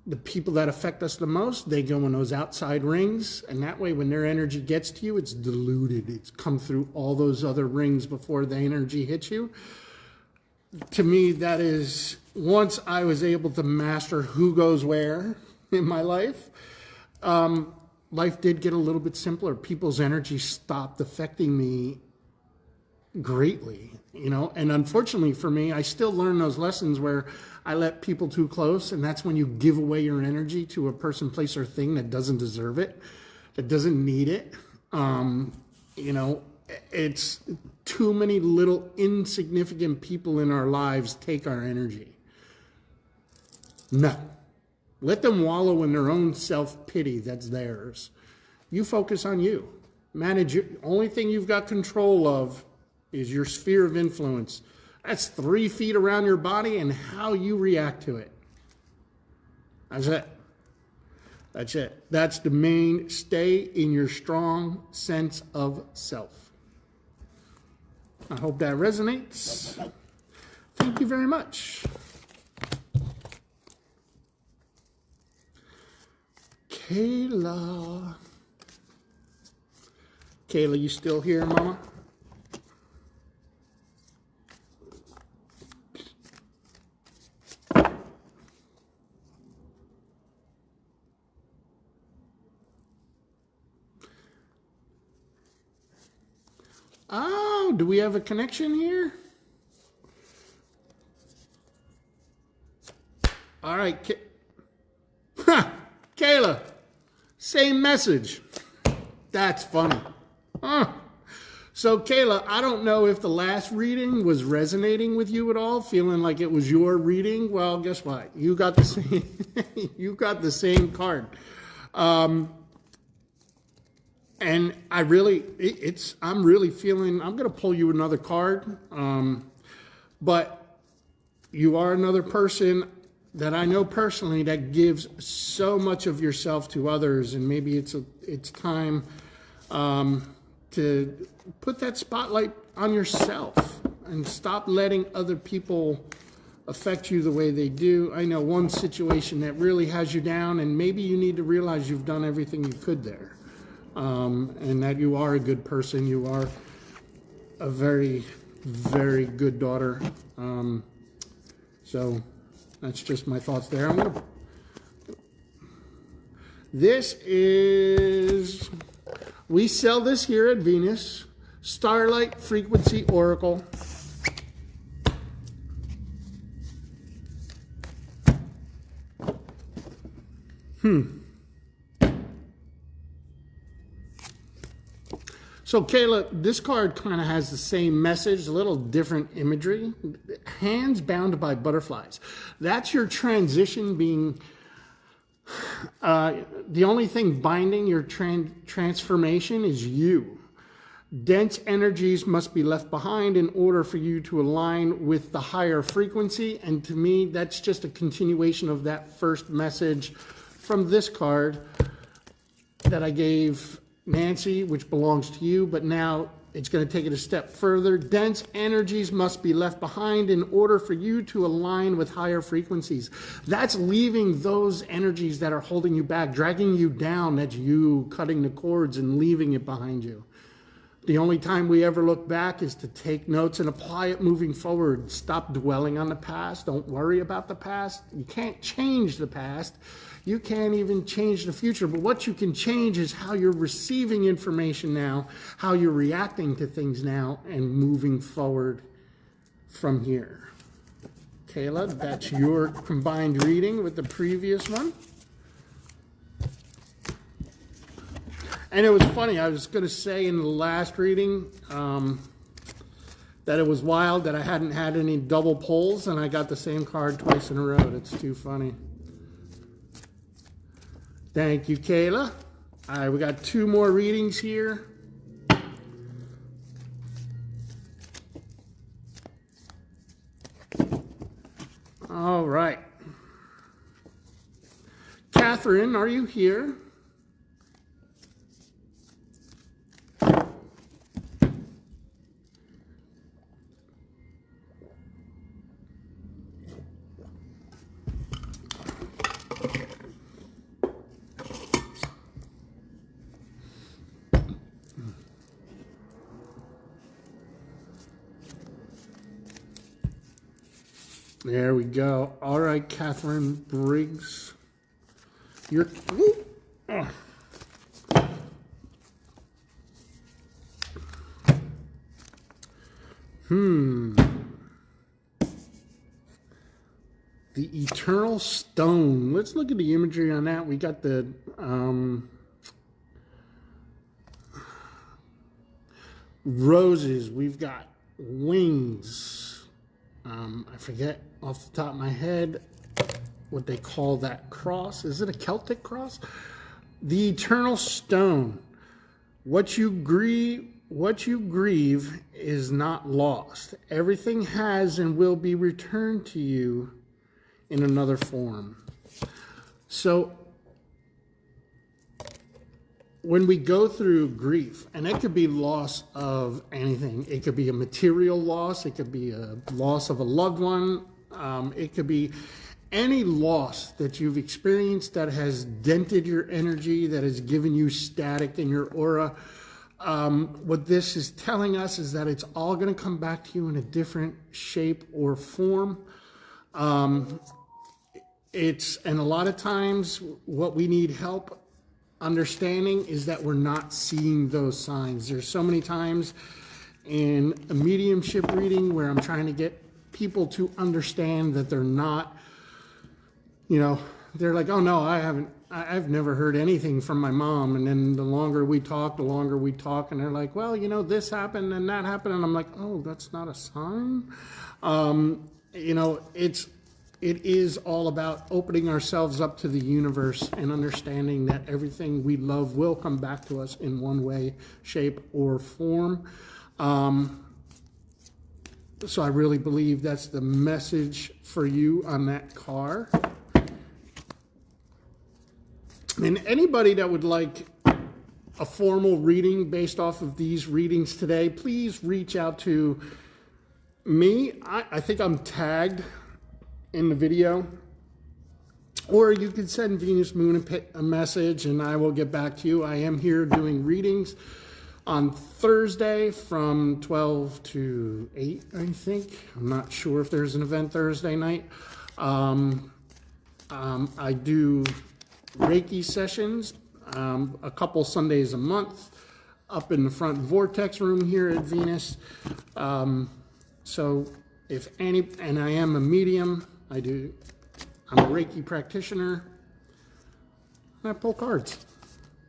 the people that affect us the most, they go in those outside rings. And that way, when their energy gets to you, it's diluted. It's come through all those other rings before the energy hits you. To me, that is, once I was able to master who goes where in my life, life did get a little bit simpler. People's energy stopped affecting me greatly, and unfortunately for me, I still learn those lessons where I let people too close, and that's when you give away your energy to a person, place, or thing that doesn't deserve it, that doesn't need it. It's too many little insignificant people in our lives take our energy. No. Let them wallow in their own self-pity that's theirs. You focus on you. Manage it. Only thing you've got control of is your sphere of influence. That's 3 feet around your body and how you react to it. That's it. That's it. That's the main. Stay in your strong sense of self. I hope that resonates. Thank you very much. Kayla. Kayla, you still here, Mama? Oh, do we have a connection here? All right. Kayla, same message. That's funny. So, Kayla, I don't know if the last reading was resonating with you at all, feeling like it was your reading. Well, guess what? You got the same, you got the same card. And I'm really feeling, I'm going to pull you another card. But you are another person that I know personally that gives so much of yourself to others. And maybe it's time to put that spotlight on yourself and stop letting other people affect you the way they do. I know one situation that really has you down, and maybe you need to realize you've done everything you could there. And that you are a good person. You are a very, very good daughter. So that's just my thoughts there. This is, we sell this here at Venus, Starlight Frequency Oracle. So Kayla, this card kind of has the same message, a little different imagery. Hands bound by butterflies. That's your transition being, the only thing binding your transformation is you. Dense energies must be left behind in order for you to align with the higher frequency. And to me, that's just a continuation of that first message from this card that I gave Nancy, which belongs to you, but now it's going to take it a step further. Dense energies must be left behind in order for you to align with higher frequencies. That's leaving those energies that are holding you back, dragging you down. That's you cutting the cords and leaving it behind you. The only time we ever look back is to take notes and apply it moving forward. Stop dwelling on the past. Don't worry about the past. You can't change the past. You can't even change the future. But what you can change is how you're receiving information now, how you're reacting to things now, and moving forward from here. Kayla, that's your combined reading with the previous one. And it was funny, I was going to say in the last reading that it was wild that I hadn't had any double pulls, and I got the same card twice in a row. It's too funny. Thank you, Kayla. All right, we got 2 more readings here. All right. Catherine, are you here? There we go. All right, Catherine Briggs. You're... The Eternal Stone. Let's look at the imagery on that. We got the... roses. We've got wings. I forget off the top of my head what they call that cross. Is it a Celtic cross? The Eternal Stone. What you grieve is not lost. Everything has and will be returned to you in another form. So when we go through grief, and it could be loss of anything. It could be a material loss. It could be a loss of a loved one. It could be any loss that you've experienced that has dented your energy, that has given you static in your aura. What this is telling us is that it's all going to come back to you in a different shape or form. And a lot of times what we need help understanding is that we're not seeing those signs. There's so many times in a mediumship reading where I'm trying to get people to understand that they're not, they're like, oh no, I've never heard anything from my mom. And then the longer we talk, and they're like, well, this happened and that happened. And I'm like, oh, that's not a sign. It is all about opening ourselves up to the universe and understanding that everything we love will come back to us in one way, shape, or form. So I really believe that's the message for you on that card. And anybody that would like a formal reading based off of these readings today, please reach out to me. I think I'm tagged in the video, or you can send Venus Moon a message and I will get back to you. I am here doing readings on Thursday from 12 to 8, I think. I'm not sure if there's an event Thursday night. I do Reiki sessions a couple Sundays a month up in the front vortex room here at Venus. So if any, and I am a medium, I'm a Reiki practitioner. and I pull cards.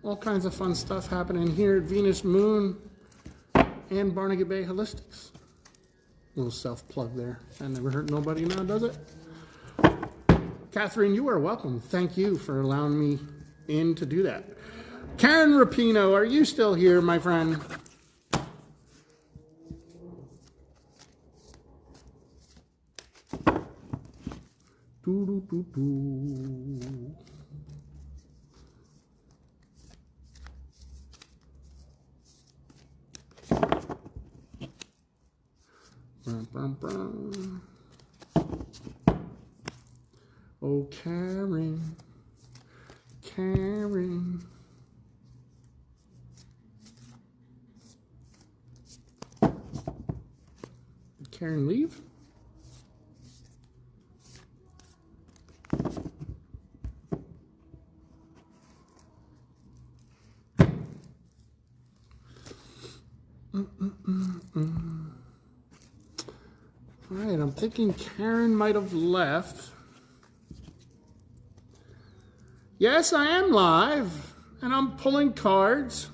All kinds of fun stuff happening here at Venus Moon and Barnegat Bay Holistics. Little self-plug there. That never hurt nobody now, does it? Catherine, you are welcome. Thank you for allowing me in to do that. Karen Rapino, are you still here, my friend? Doo-doo-doo-doo. Oh, Karen, Karen. Did Karen leave? All right, I'm thinking Karen might have left. Yes, I am live, and I'm pulling cards.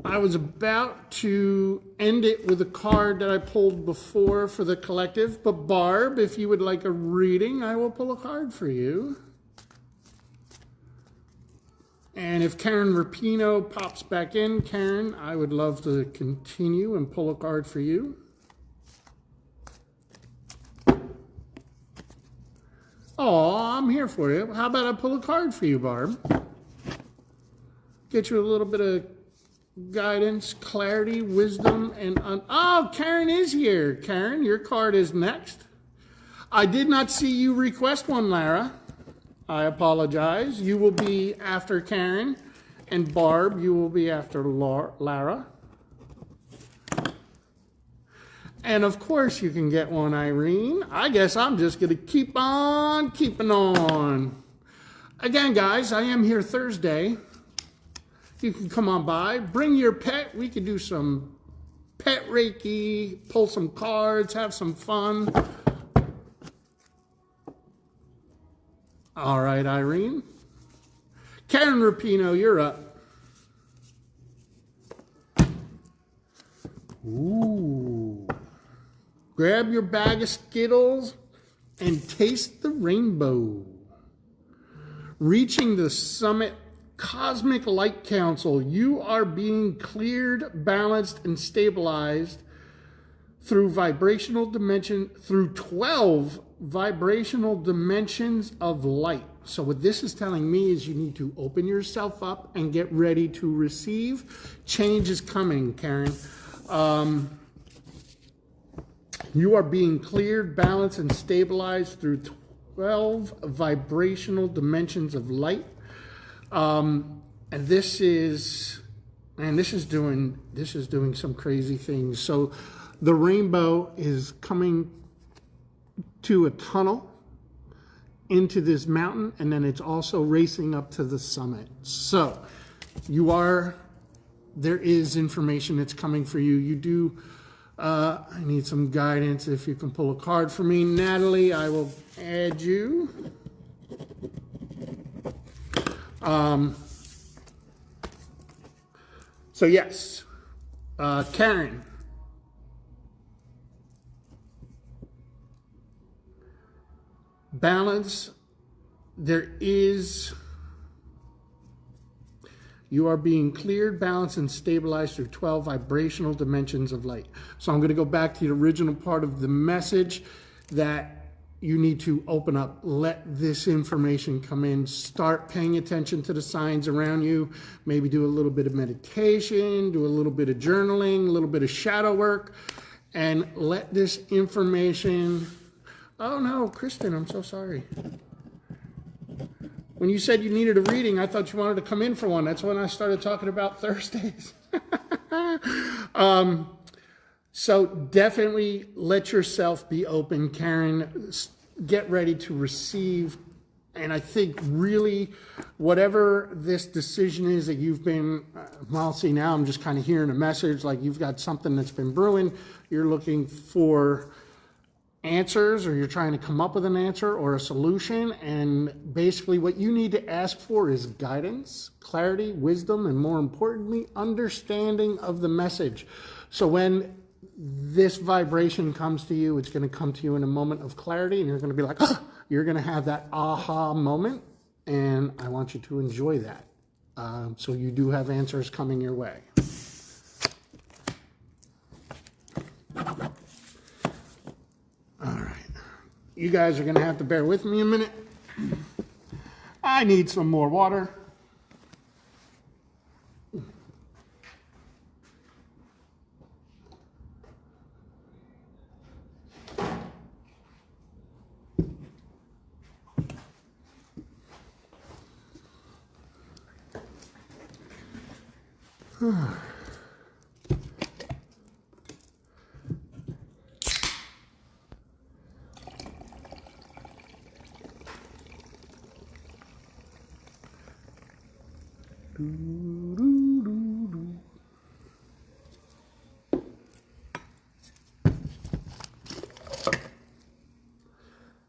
I was about to end it with a card that I pulled before for the collective, but Barb, if you would like a reading, I will pull a card for you. And if Karen Rapino pops back in, Karen, I would love to continue and pull a card for you. Oh, I'm here for you. How about I pull a card for you, Barb? Get you a little bit of guidance, clarity, wisdom, and... Oh, Karen is here. Karen, your card is next. I did not see you request one, Lara. I apologize. You will be after Karen, and Barb, you will be after Lara. And of course you can get one, Irene. I guess I'm just going to keep on keeping on. Again, guys, I am here Thursday. You can come on by. Bring your pet. We could do some pet Reiki, pull some cards, have some fun. All right, Irene. Karen Rapino, you're up. Ooh. Grab your bag of Skittles and taste the rainbow. Reaching the summit Cosmic Light Council, you are being cleared, balanced, and stabilized through 12 vibrational dimensions of light. So what this is telling me is you need to open yourself up and get ready to receive. Change is coming, Karen. You are being cleared, balanced, and stabilized through 12 vibrational dimensions of light. And this is doing some crazy things. So the rainbow is coming to a tunnel into this mountain, and then it's also racing up to the summit. So there is information that's coming for you. You do, I need some guidance. If you can pull a card for me, Natalie, I will add you. So yes, Karen. Balance, you are being cleared, balanced, and stabilized through 12 vibrational dimensions of light. So I'm going to go back to the original part of the message that you need to open up, let this information come in, start paying attention to the signs around you, maybe do a little bit of meditation, do a little bit of journaling, a little bit of shadow work, and let this information... Oh no, Kristen, I'm so sorry. When you said you needed a reading, I thought you wanted to come in for one. That's when I started talking about Thursdays. So definitely let yourself be open, Karen. Get ready to receive. And I think really whatever this decision is that you've been, well, see, now I'm just kind of hearing a message like you've got something that's been brewing. You're looking for answers, or you're trying to come up with an answer or a solution, and basically what you need to ask for is guidance, clarity, wisdom, and more importantly, understanding of the message. So when this vibration comes to you, it's going to come to you in a moment of clarity, and you're going to be like, ah! You're going to have that aha moment, and I want you to enjoy that. So you do have answers coming your way. All right. You guys are going to have to bear with me a minute. I need some more water.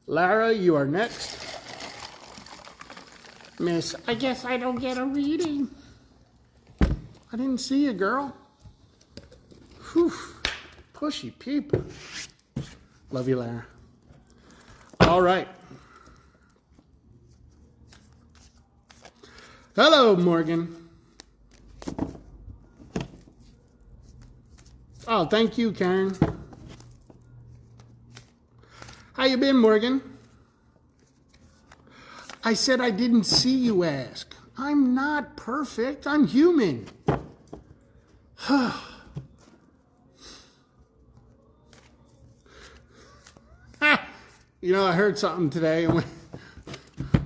Lara, you are next. Miss, I guess I don't get a reading. I didn't see you, girl. Whew. Pushy people. Love you, Lara. All right. Hello, Morgan. Oh, thank you, Karen. How you been, Morgan? I said I didn't see you ask. I'm not perfect. I'm human. You know, I heard something today.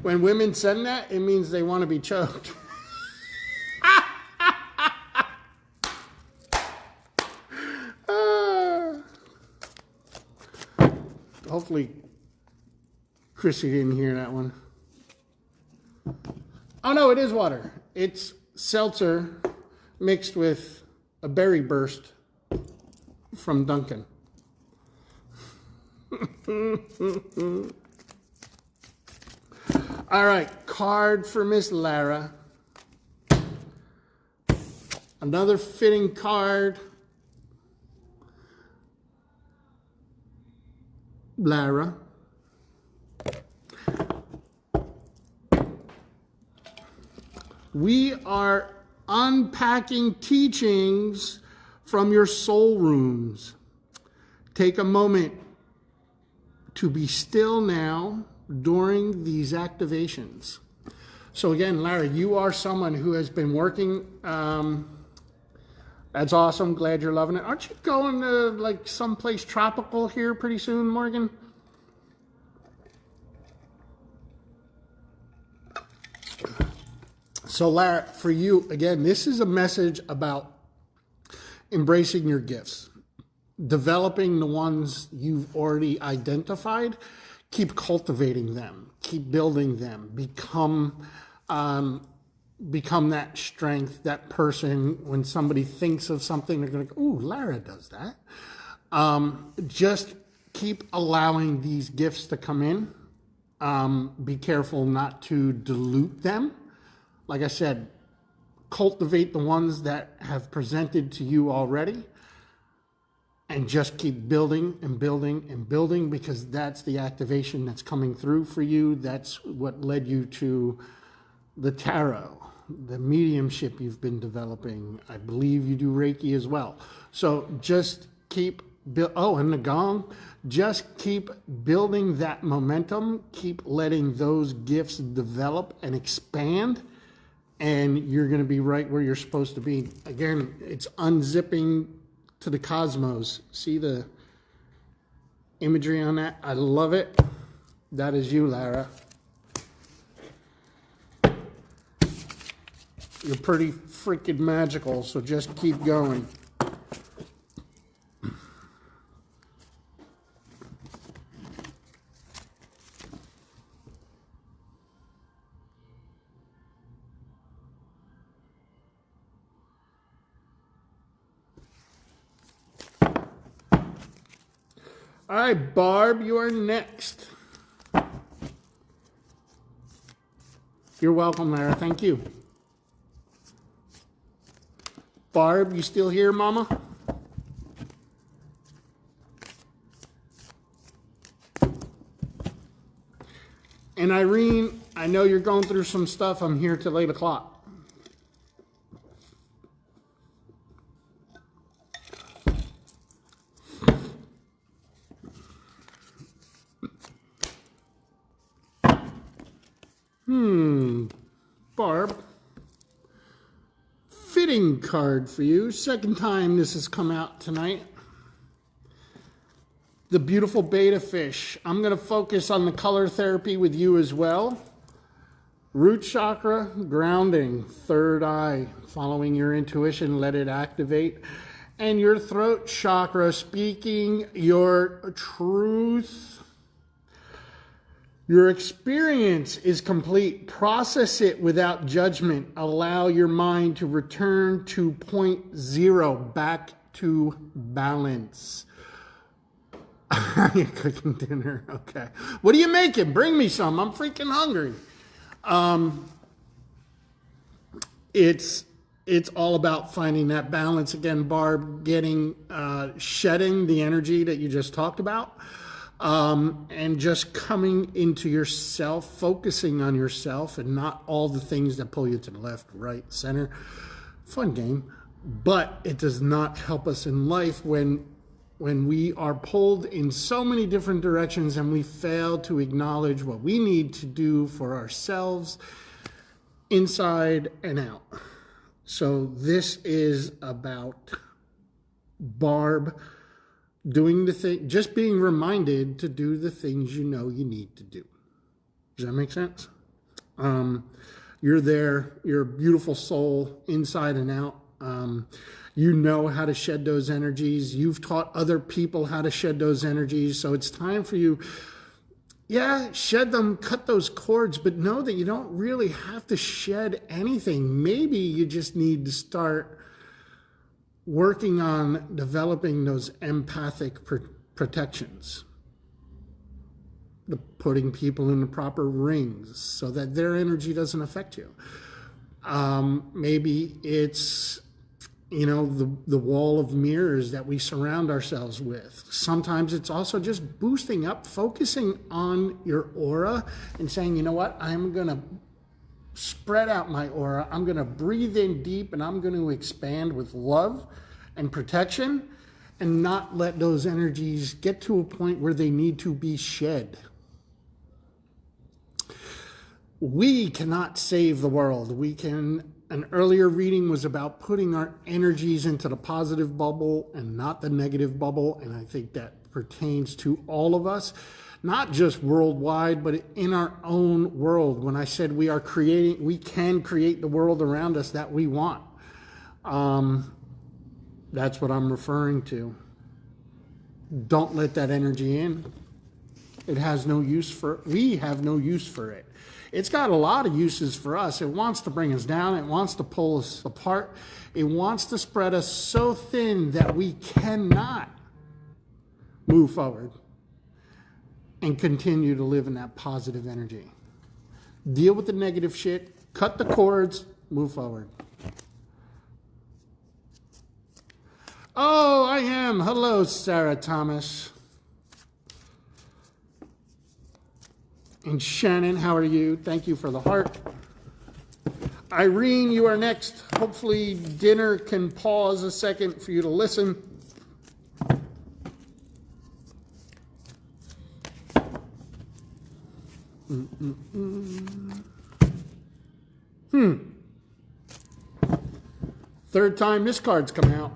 When women send that, it means they want to be choked. Hopefully, Chrissy didn't hear that one. Oh, no, it is water. It's seltzer mixed with a berry burst from Dunkin'. All right, card for Miss Lara. Another fitting card. Lara. We are unpacking teachings from your soul rooms. Take a moment to be still now during these activations. So again, Lara, you are someone who has been working. That's awesome. Glad you're loving it. Aren't you going to like someplace tropical here pretty soon, Morgan? So Lara, for you, again, this is a message about embracing your gifts, developing the ones you've already identified, keep cultivating them, keep building them, become that strength, that person. When somebody thinks of something, they're going to go, ooh, Lara does that. Just keep allowing these gifts to come in. Be careful not to dilute them. Like I said, cultivate the ones that have presented to you already, and just keep building and building and building, because that's the activation that's coming through for you. That's what led you to the tarot, the mediumship you've been developing. I believe you do Reiki as well. So just keep and the gong. Just keep building that momentum. Keep letting those gifts develop and expand, and you're going to be right where you're supposed to be. Again, it's unzipping to the cosmos. See the imagery on that? I love it. That is you, Lara. You're pretty freaking magical, so just keep going. All right, Barb, you are next. You're welcome, Lara. Thank you. Barb, you still here, Mama? And Irene, I know you're going through some stuff. I'm here till 8 o'clock. Barb, fitting card for you. Second time this has come out tonight. The beautiful beta fish. I'm going to focus on the color therapy with you as well. Root chakra, grounding, third eye, following your intuition, let it activate. And your throat chakra, speaking your truth. Your experience is complete. Process it without judgment. Allow your mind to return to point zero, back to balance. You're cooking dinner. Okay. What are you making? Bring me some. I'm freaking hungry. It's all about finding that balance again, Barb, getting shedding the energy that you just talked about. And just coming into yourself, focusing on yourself and not all the things that pull you to the left, right, center. Fun game, but it does not help us in life when we are pulled in so many different directions and we fail to acknowledge what we need to do for ourselves inside and out. So this is about Barb doing the thing, just being reminded to do the things you know you need to do. Does that make sense? You're there, you're a beautiful soul inside and out. You know how to shed those energies. You've taught other people how to shed those energies. So it's time for you, shed them, cut those cords, but know that you don't really have to shed anything. Maybe you just need to start working on developing those empathic protections, putting people in the proper rings so that their energy doesn't affect you. Maybe it's, the wall of mirrors that we surround ourselves with. Sometimes it's also just boosting up, focusing on your aura and saying, you know what, I'm going to spread out my aura. I'm going to breathe in deep and I'm going to expand with love and protection and not let those energies get to a point where they need to be shed. We cannot save the world. An earlier reading was about putting our energies into the positive bubble and not the negative bubble. And I think that pertains to all of us. Not just worldwide, but in our own world. When I said we can create the world around us that we want. That's what I'm referring to. Don't let that energy in. We have no use for it. It's got a lot of uses for us. It wants to bring us down. It wants to pull us apart. It wants to spread us so thin that we cannot move forward and continue to live in that positive energy. Deal with the negative shit, cut the cords, move forward. Oh, I am. Hello, Sarah Thomas. And Shannon, how are you? Thank you for the heart. Irene, you are next. Hopefully dinner can pause a second for you to listen. Third time this card's come out.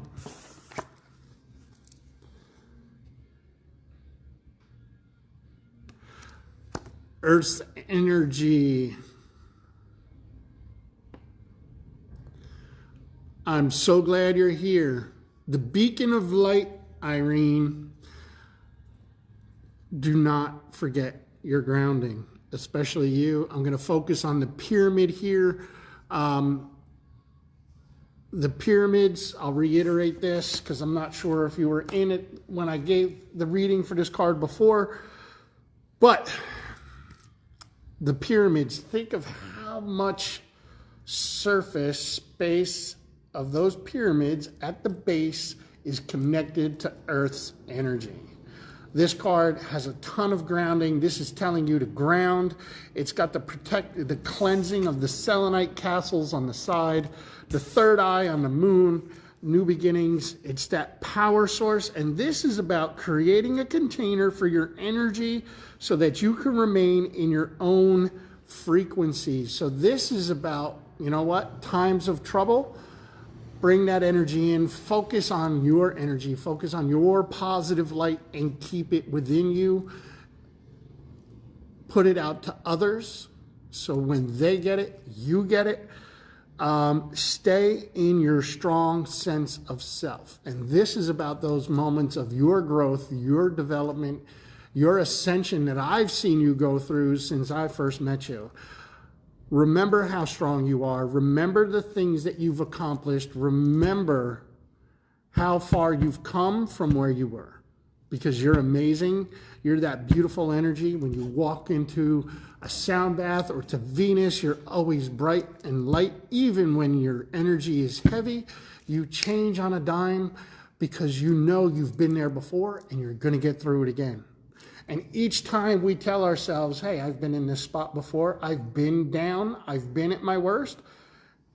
Earth's energy. I'm so glad you're here. The beacon of light, Irene. Do not forget your grounding, especially you. I'm going to focus on the pyramid here. the pyramids, I'll reiterate this because I'm not sure if you were in it when I gave the reading for this card before, but the pyramids, think of how much surface space of those pyramids at the base is connected to Earth's energy. This card has a ton of grounding. This is telling you to ground. It's got the cleansing of the selenite castles on the side, the third eye on the moon, new beginnings. It's that power source. And this is about creating a container for your energy so that you can remain in your own frequency. So this is about, you know what, times of trouble. Bring that energy in, focus on your energy, focus on your positive light and keep it within you. Put it out to others so when they get it, you get it. Stay in your strong sense of self. And this is about those moments of your growth, your development, your ascension that I've seen you go through since I first met you. Remember how strong you are. Remember the things that you've accomplished. Remember how far you've come from where you were, because you're amazing. You're that beautiful energy. When you walk into a sound bath or to Venus, you're always bright and light. Even when your energy is heavy, you change on a dime because you know you've been there before and you're going to get through it again. And each time we tell ourselves, hey, I've been in this spot before, I've been down, I've been at my worst,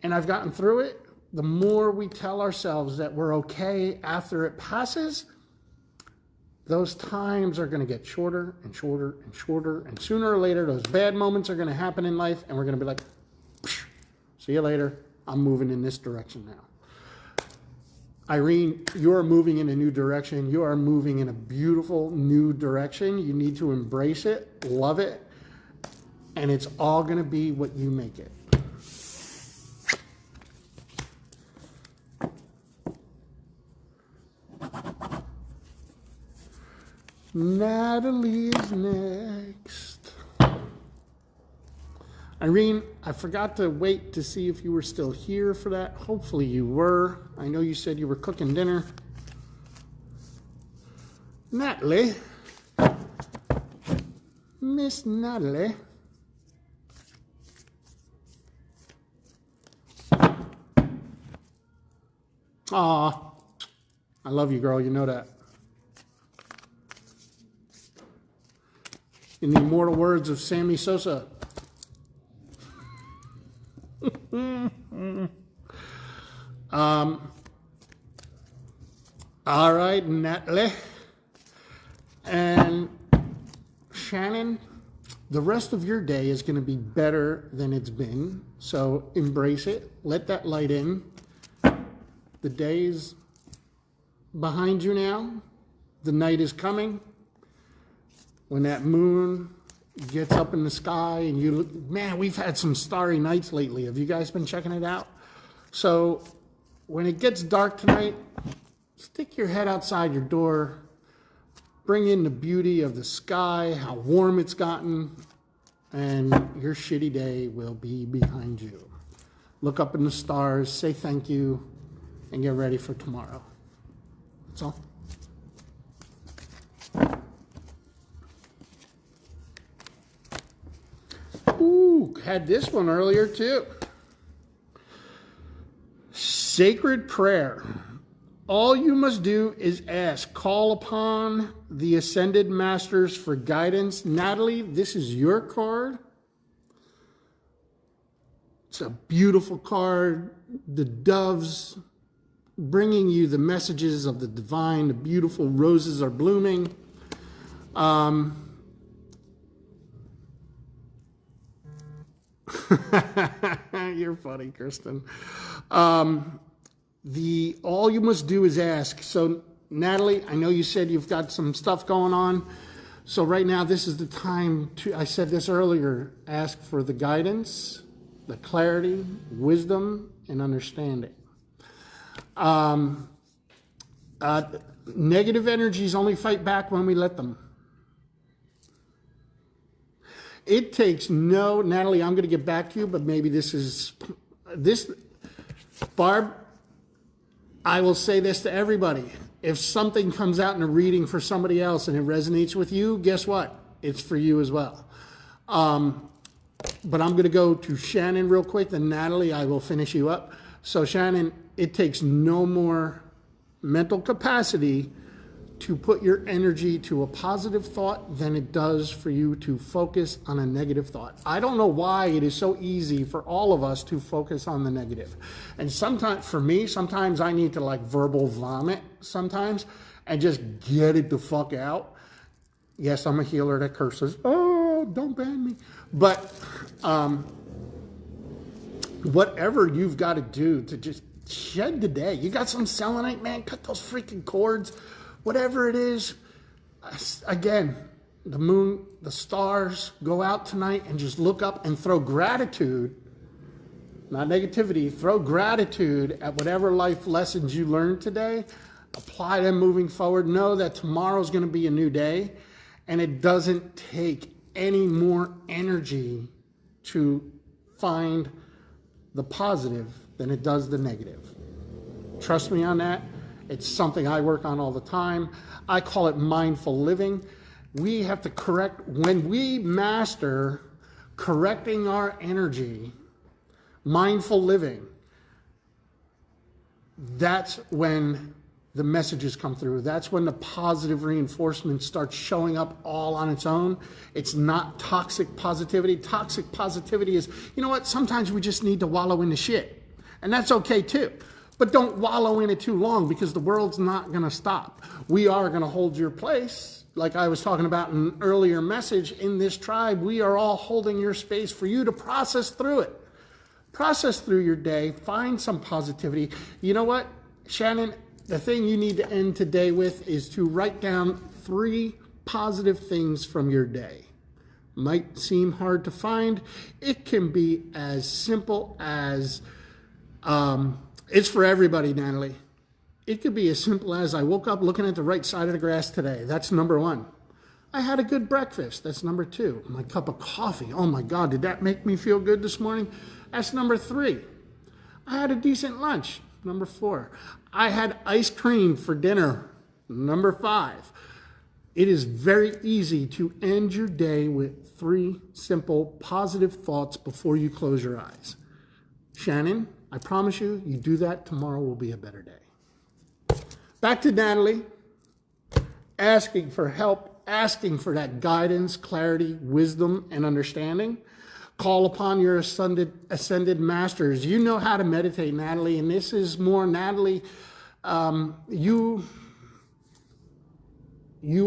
and I've gotten through it, the more we tell ourselves that we're okay after it passes, those times are going to get shorter and shorter and shorter. And sooner or later, those bad moments are going to happen in life, and we're going to be like, see you later. I'm moving in this direction now. Irene, you're moving in a new direction. You are moving in a beautiful new direction. You need to embrace it, love it, and it's all going to be what you make it. Natalie is next. Irene, I forgot to wait to see if you were still here for that. Hopefully you were. I know you said you were cooking dinner. Natalie. Miss Natalie. Aw, I love you, girl. You know that. In the immortal words of Sammy Sosa. All right, Natalie and Shannon, the rest of your day is going to be better than it's been. So embrace it. Let that light in. The day is behind you now. The night is coming. When that moon gets up in the sky and you look, man, we've had some starry nights lately. Have you guys been checking it out? So when it gets dark tonight, stick your head outside your door, bring in the beauty of the sky, how warm it's gotten, and your shitty day will be behind you. Look up in the stars, say thank you, and get ready for tomorrow. That's all. Ooh, had this one earlier too. Sacred prayer. All you must do is ask. Call upon the Ascended Masters for guidance. Natalie, this is your card. It's a beautiful card. The doves bringing you the messages of the divine. The beautiful roses are blooming. You're funny, Kristen. All you must do is ask. So, Natalie, I know you said you've got some stuff going on. So right now, this is the time to, I said this earlier, ask for the guidance, the clarity, wisdom, and understanding. Negative energies only fight back when we let them. It takes Natalie, I'm going to get back to you, but maybe Barb, I will say this to everybody. If something comes out in a reading for somebody else and it resonates with you, guess what? It's for you as well. But I'm going to go to Shannon real quick. Then Natalie, I will finish you up. So Shannon, it takes no more mental capacity to put your energy to a positive thought than it does for you to focus on a negative thought. I don't know why it is so easy for all of us to focus on the negative. And sometimes, for me, sometimes I need to like verbal vomit sometimes and just get it the fuck out. Yes, I'm a healer that curses. Oh, don't ban me. But whatever you've got to do to just shed the day. You got some selenite, man, cut those freaking cords. Whatever it is, again, the moon, the stars, go out tonight and just look up and throw gratitude, not negativity, throw gratitude at whatever life lessons you learned today. Apply them moving forward. Know that tomorrow's going to be a new day, and it doesn't take any more energy to find the positive than it does the negative. Trust me on that. It's something I work on all the time. I call it mindful living. We have to correct, when we master correcting our energy, mindful living, that's when the messages come through. That's when the positive reinforcement starts showing up all on its own. It's not toxic positivity. Toxic positivity is, you know what, sometimes we just need to wallow in the shit. And that's okay too. But don't wallow in it too long, because the world's not going to stop. We are going to hold your place. Like I was talking about in an earlier message, in this tribe, we are all holding your space for you to process through it. Process through your day. Find some positivity. You know what, Shannon? The thing you need to end today with is to write down 3 positive things from your day. Might seem hard to find. It can be as simple as... it's for everybody, Natalie. It could be as simple as I woke up looking at the right side of the grass today. That's number 1. I had a good breakfast. That's number 2. My cup of coffee. Oh my God, did that make me feel good this morning? That's number 3. I had a decent lunch. Number 4. I had ice cream for dinner. Number 5. It is very easy to end your day with 3 simple positive thoughts before you close your eyes. Shannon, I promise you, you do that, tomorrow will be a better day. Back to Natalie. Asking for help, asking for that guidance, clarity, wisdom, and understanding. Call upon your ascended masters. You know how to meditate, Natalie, and this is more, Natalie, you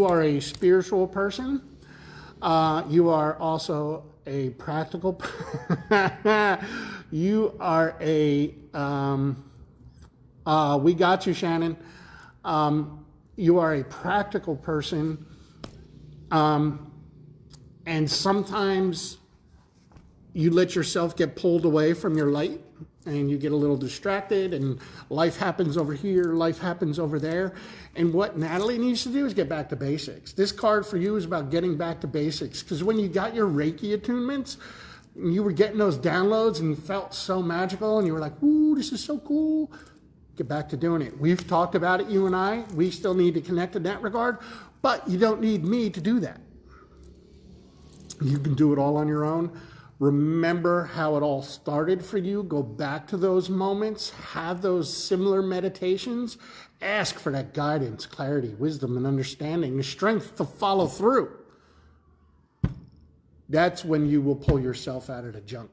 are a spiritual person. You are also a practical you are a we got you, Shannon. You are a practical person, and sometimes you let yourself get pulled away from your light and you get a little distracted, and life happens over here, life happens over there. And what Natalie needs to do is get back to basics. This card for you is about getting back to basics, because when you got your Reiki attunements, you were getting those downloads and you felt so magical and you were like, ooh, this is so cool. Get back to doing it. We've talked about it, you and I. We still need to connect in that regard, but you don't need me to do that. You can do it all on your own. Remember how it all started for you. Go back to those moments. Have those similar meditations. Ask for that guidance, clarity, wisdom, and understanding, the strength to follow through. That's when you will pull yourself out of the junk.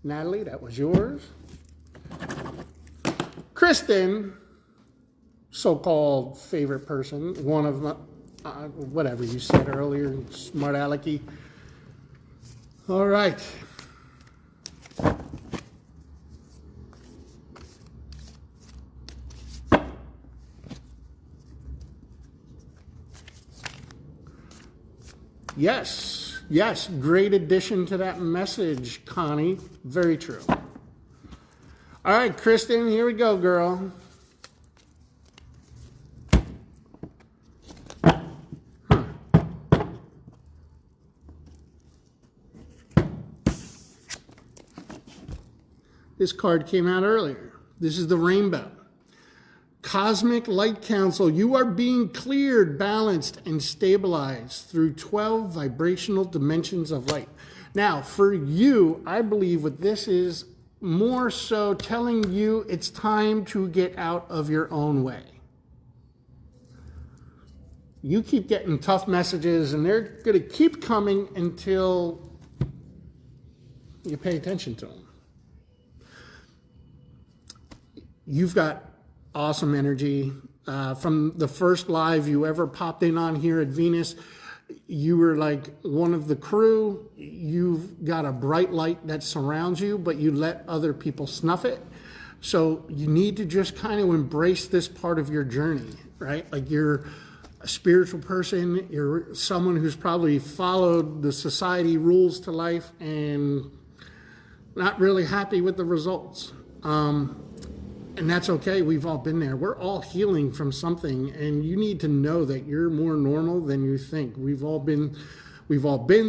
Natalie, that was yours. Kristen, so-called favorite person, one of my, whatever you said earlier, smart alecky. All right. Yes, yes, great addition to that message, Connie. Very true. All right, Kristen, here we go, girl. This card came out earlier. This is the rainbow. Cosmic Light Council, you are being cleared, balanced, and stabilized through 12 vibrational dimensions of light. Now, for you, I believe what this is more so telling you it's time to get out of your own way. You keep getting tough messages, and they're going to keep coming until you pay attention to them. You've got awesome energy. From the first live you ever popped in on here at Venus, you were like one of the crew. You've got a bright light that surrounds you, but you let other people snuff it. So you need to just kind of embrace this part of your journey, right? Like you're a spiritual person, you're someone who's probably followed the society rules to life and not really happy with the results. And that's okay. We've all been there. We're all healing from something, and you need to know that you're more normal than you think. We've all been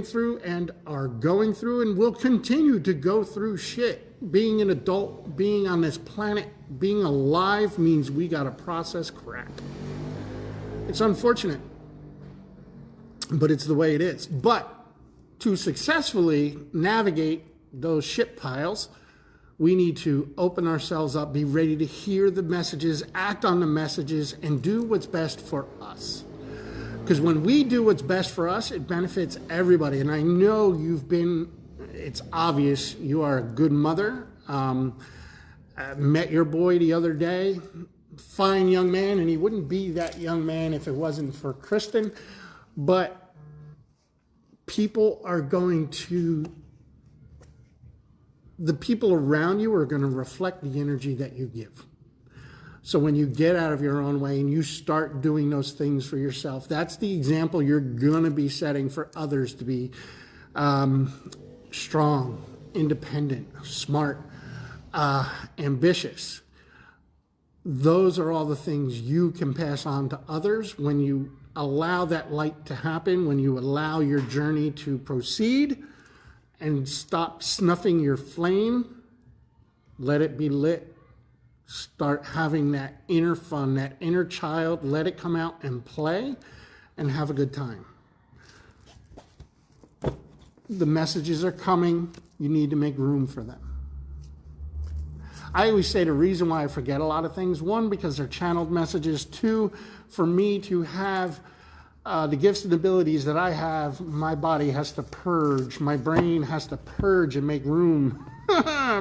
through and are going through and will continue to go through shit. Being an adult, being on this planet, being alive means we got to process crap. It's unfortunate, but it's the way it is. But to successfully navigate those shit piles, we need to open ourselves up, be ready to hear the messages, act on the messages, and do what's best for us. Because when we do what's best for us, it benefits everybody. And I know it's obvious you are a good mother. I met your boy the other day, fine young man, and he wouldn't be that young man if it wasn't for Kristen. But people are going to... the people around you are going to reflect the energy that you give. So when you get out of your own way and you start doing those things for yourself, that's the example you're going to be setting for others to be strong, independent, smart, ambitious. Those are all the things you can pass on to others when you allow that light to happen, when you allow your journey to proceed. And stop snuffing your flame. Let it be lit. Start having that inner fun, that inner child. Let it come out and play and have a good time. The messages are coming. You need to make room for them. I always say the reason why I forget a lot of things, one, because they're channeled messages. Two, for me to have the gifts and abilities that I have, my body has to purge. My brain has to purge and make room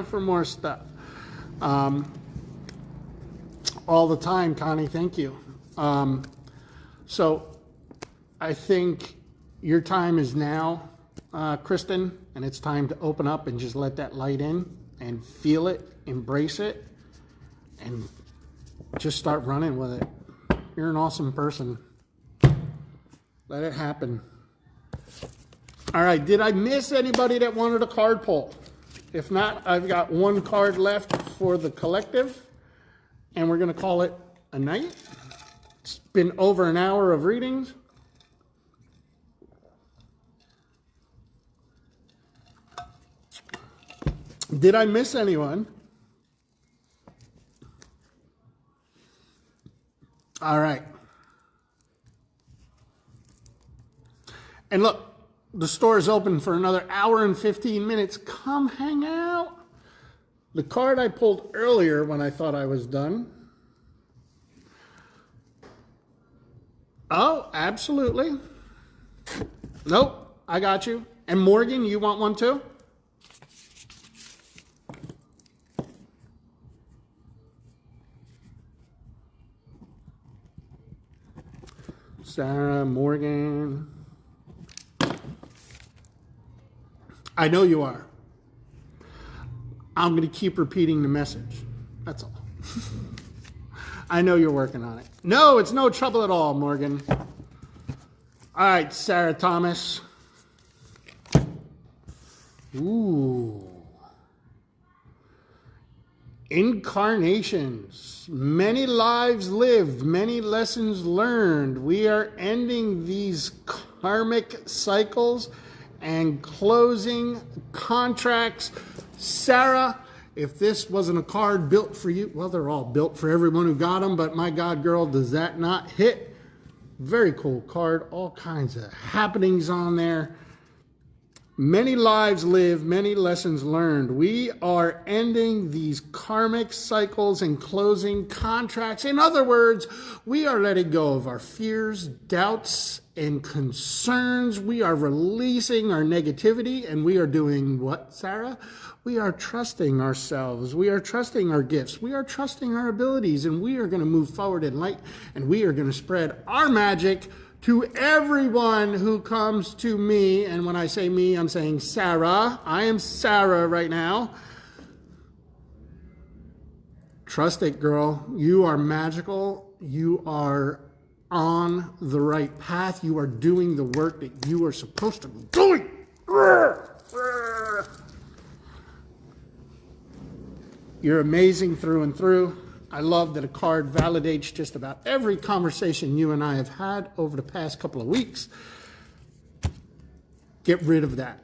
for more stuff. All the time, Connie, thank you. So I think your time is now, Kristen, and it's time to open up and just let that light in and feel it, embrace it, and just start running with it. You're an awesome person. Let it happen. All right, did I miss anybody that wanted a card pull? If not, I've got one card left for the collective, and we're going to call it a night. It's been over an hour of readings. Did I miss anyone? All right. And look, the store is open for another hour and 15 minutes. Come hang out. The card I pulled earlier when I thought I was done. Oh, absolutely. Nope, I got you. And Morgan, you want one too? Sarah, Morgan. I know you are. I'm going to keep repeating the message. That's all. I know you're working on it. No, it's no trouble at all, Morgan. All right, Sarah Thomas. Ooh. Incarnations. Many lives lived, many lessons learned. We are ending these karmic cycles and closing contracts. Sarah, If this wasn't a card built for you, well, they're all built for everyone who got them, but my God, girl, does that not hit? Very cool card. All kinds of happenings on there. Many lives lived, many lessons learned. We are ending these karmic cycles and closing contracts. In other words, we are letting go of our fears, doubts, and concerns. We are releasing our negativity, and we are doing what, Sarah? We are trusting ourselves. We are trusting our gifts. We are trusting our abilities, and we are going to move forward in light, and we are going to spread our magic to everyone who comes to me. And when I say me, I'm saying Sarah. I am Sarah right now. Trust it, girl. You are magical. You are on the right path. You are doing the work that you are supposed to be doing. You're amazing through and through. I love that a card validates just about every conversation you and I have had over the past couple of weeks. Get rid of that.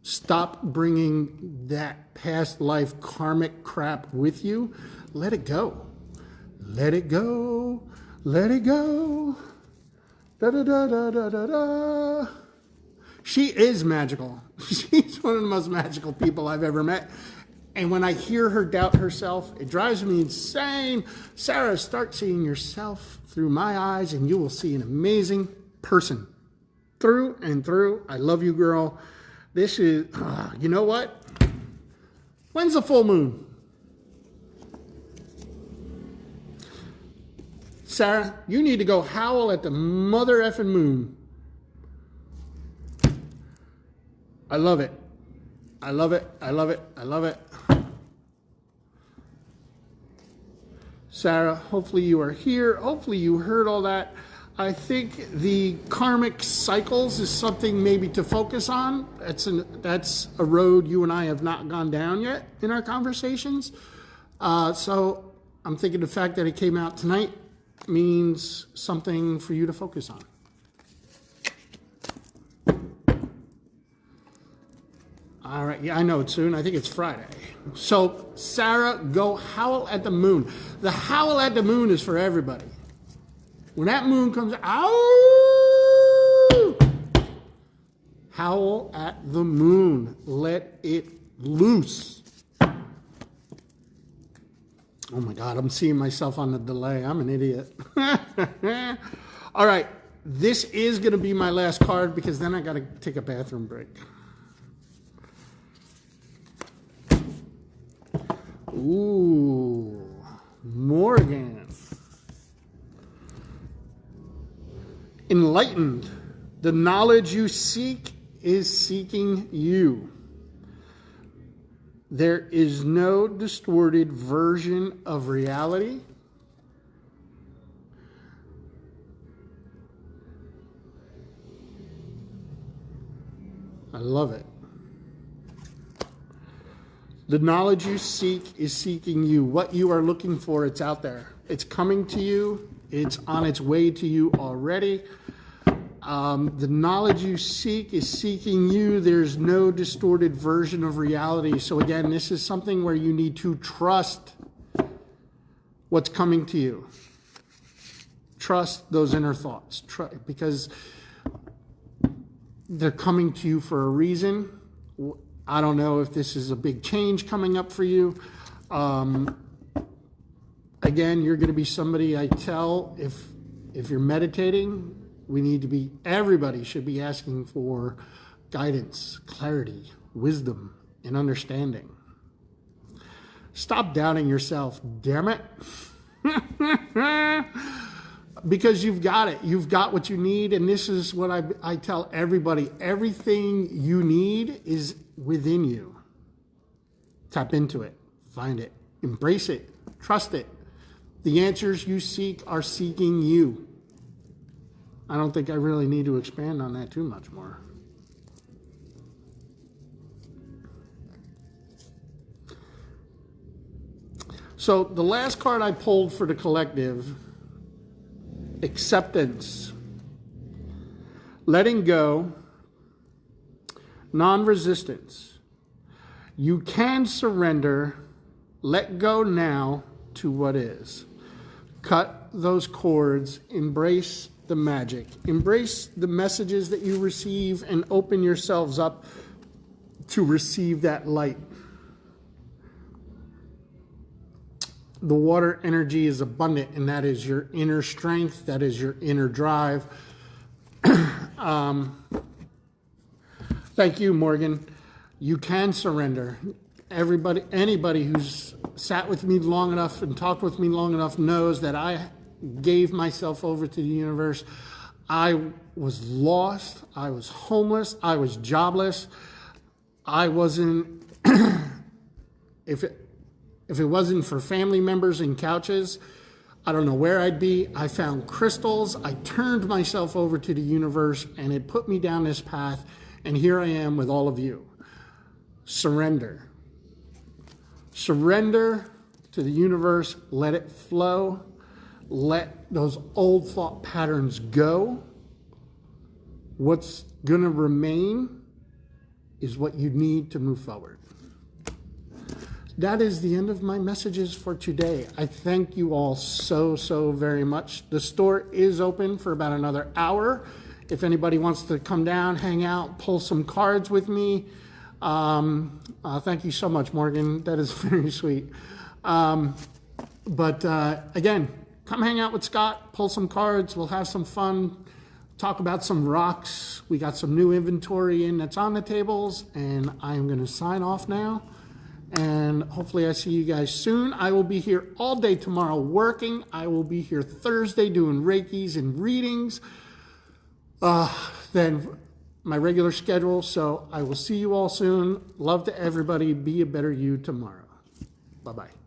Stop bringing that past life karmic crap with you. Let it go. Let it go. Let it go. Da da da da da da da. She is magical. She's one of the most magical people I've ever met. And when I hear her doubt herself, it drives me insane. Sarah, start seeing yourself through my eyes, and you will see an amazing person. Through and through. I love you, girl. This is, you know what? When's the full moon? Sarah, you need to go howl at the mother effing moon. I love it. I love it. I love it. I love it. Sarah, hopefully you are here. Hopefully you heard all that. I think the karmic cycles is something maybe to focus on. That's a road you and I have not gone down yet in our conversations. So I'm thinking the fact that it came out tonight means something for you to focus on. All right, yeah, I know it's soon. I think it's Friday. So, Sarah, go howl at the moon. The howl at the moon is for everybody. When that moon comes out, howl at the moon. Let it loose. Oh my God, I'm seeing myself on the delay. I'm an idiot. All right, this is going to be my last card because then I got to take a bathroom break. Ooh, Morgan. Enlightened. The knowledge you seek is seeking you. There is no distorted version of reality. I love it. The knowledge you seek is seeking you. What you are looking for, it's out there. It's coming to you. It's on its way to you already. The knowledge you seek is seeking you. There's no distorted version of reality. So again, this is something where you need to trust what's coming to you. Trust those inner thoughts. Because they're coming to you for a reason. I don't know if this is a big change coming up for you. Again, you're going to be somebody I tell if you're meditating, everybody should be asking for guidance, clarity, wisdom, and understanding. Stop doubting yourself, damn it. Because you've got it. You've got what you need, and this is what I tell everybody. Everything you need is within you. Tap into it. Find it. Embrace it. Trust it. The answers you seek are seeking you. I don't think I really need to expand on that too much more. So the last card I pulled for the collective, acceptance, letting go, non-resistance. You can surrender, let go now to what is. Cut those cords, embrace the magic, embrace the messages that you receive, and open yourselves up to receive that light. The water energy is abundant, and that is your inner strength, that is your inner drive. Thank you, Morgan. You can surrender. Anybody who's sat with me long enough and talked with me long enough knows that I gave myself over to the universe. I was lost. I was homeless. I was jobless. I wasn't, if it wasn't for family members and couches, I don't know where I'd be. I found crystals. I turned myself over to the universe, and it put me down this path. And here I am with all of you. Surrender. Surrender to the universe. Let it flow. Let those old thought patterns go. What's going to remain is what you need to move forward. That is the end of my messages for today. I thank you all so very much. The store is open for about another hour. If anybody wants to come down, hang out, pull some cards with me. Thank you so much, Morgan. That is very sweet. Again, come hang out with Scott, pull some cards. We'll have some fun, talk about some rocks. We got some new inventory in that's on the tables, and I'm going to sign off now. And hopefully I see you guys soon. I will be here all day tomorrow working. I will be here Thursday doing Reikis and readings. Then my regular schedule. So I will see you all soon. Love to everybody. Be a better you tomorrow. Bye-bye.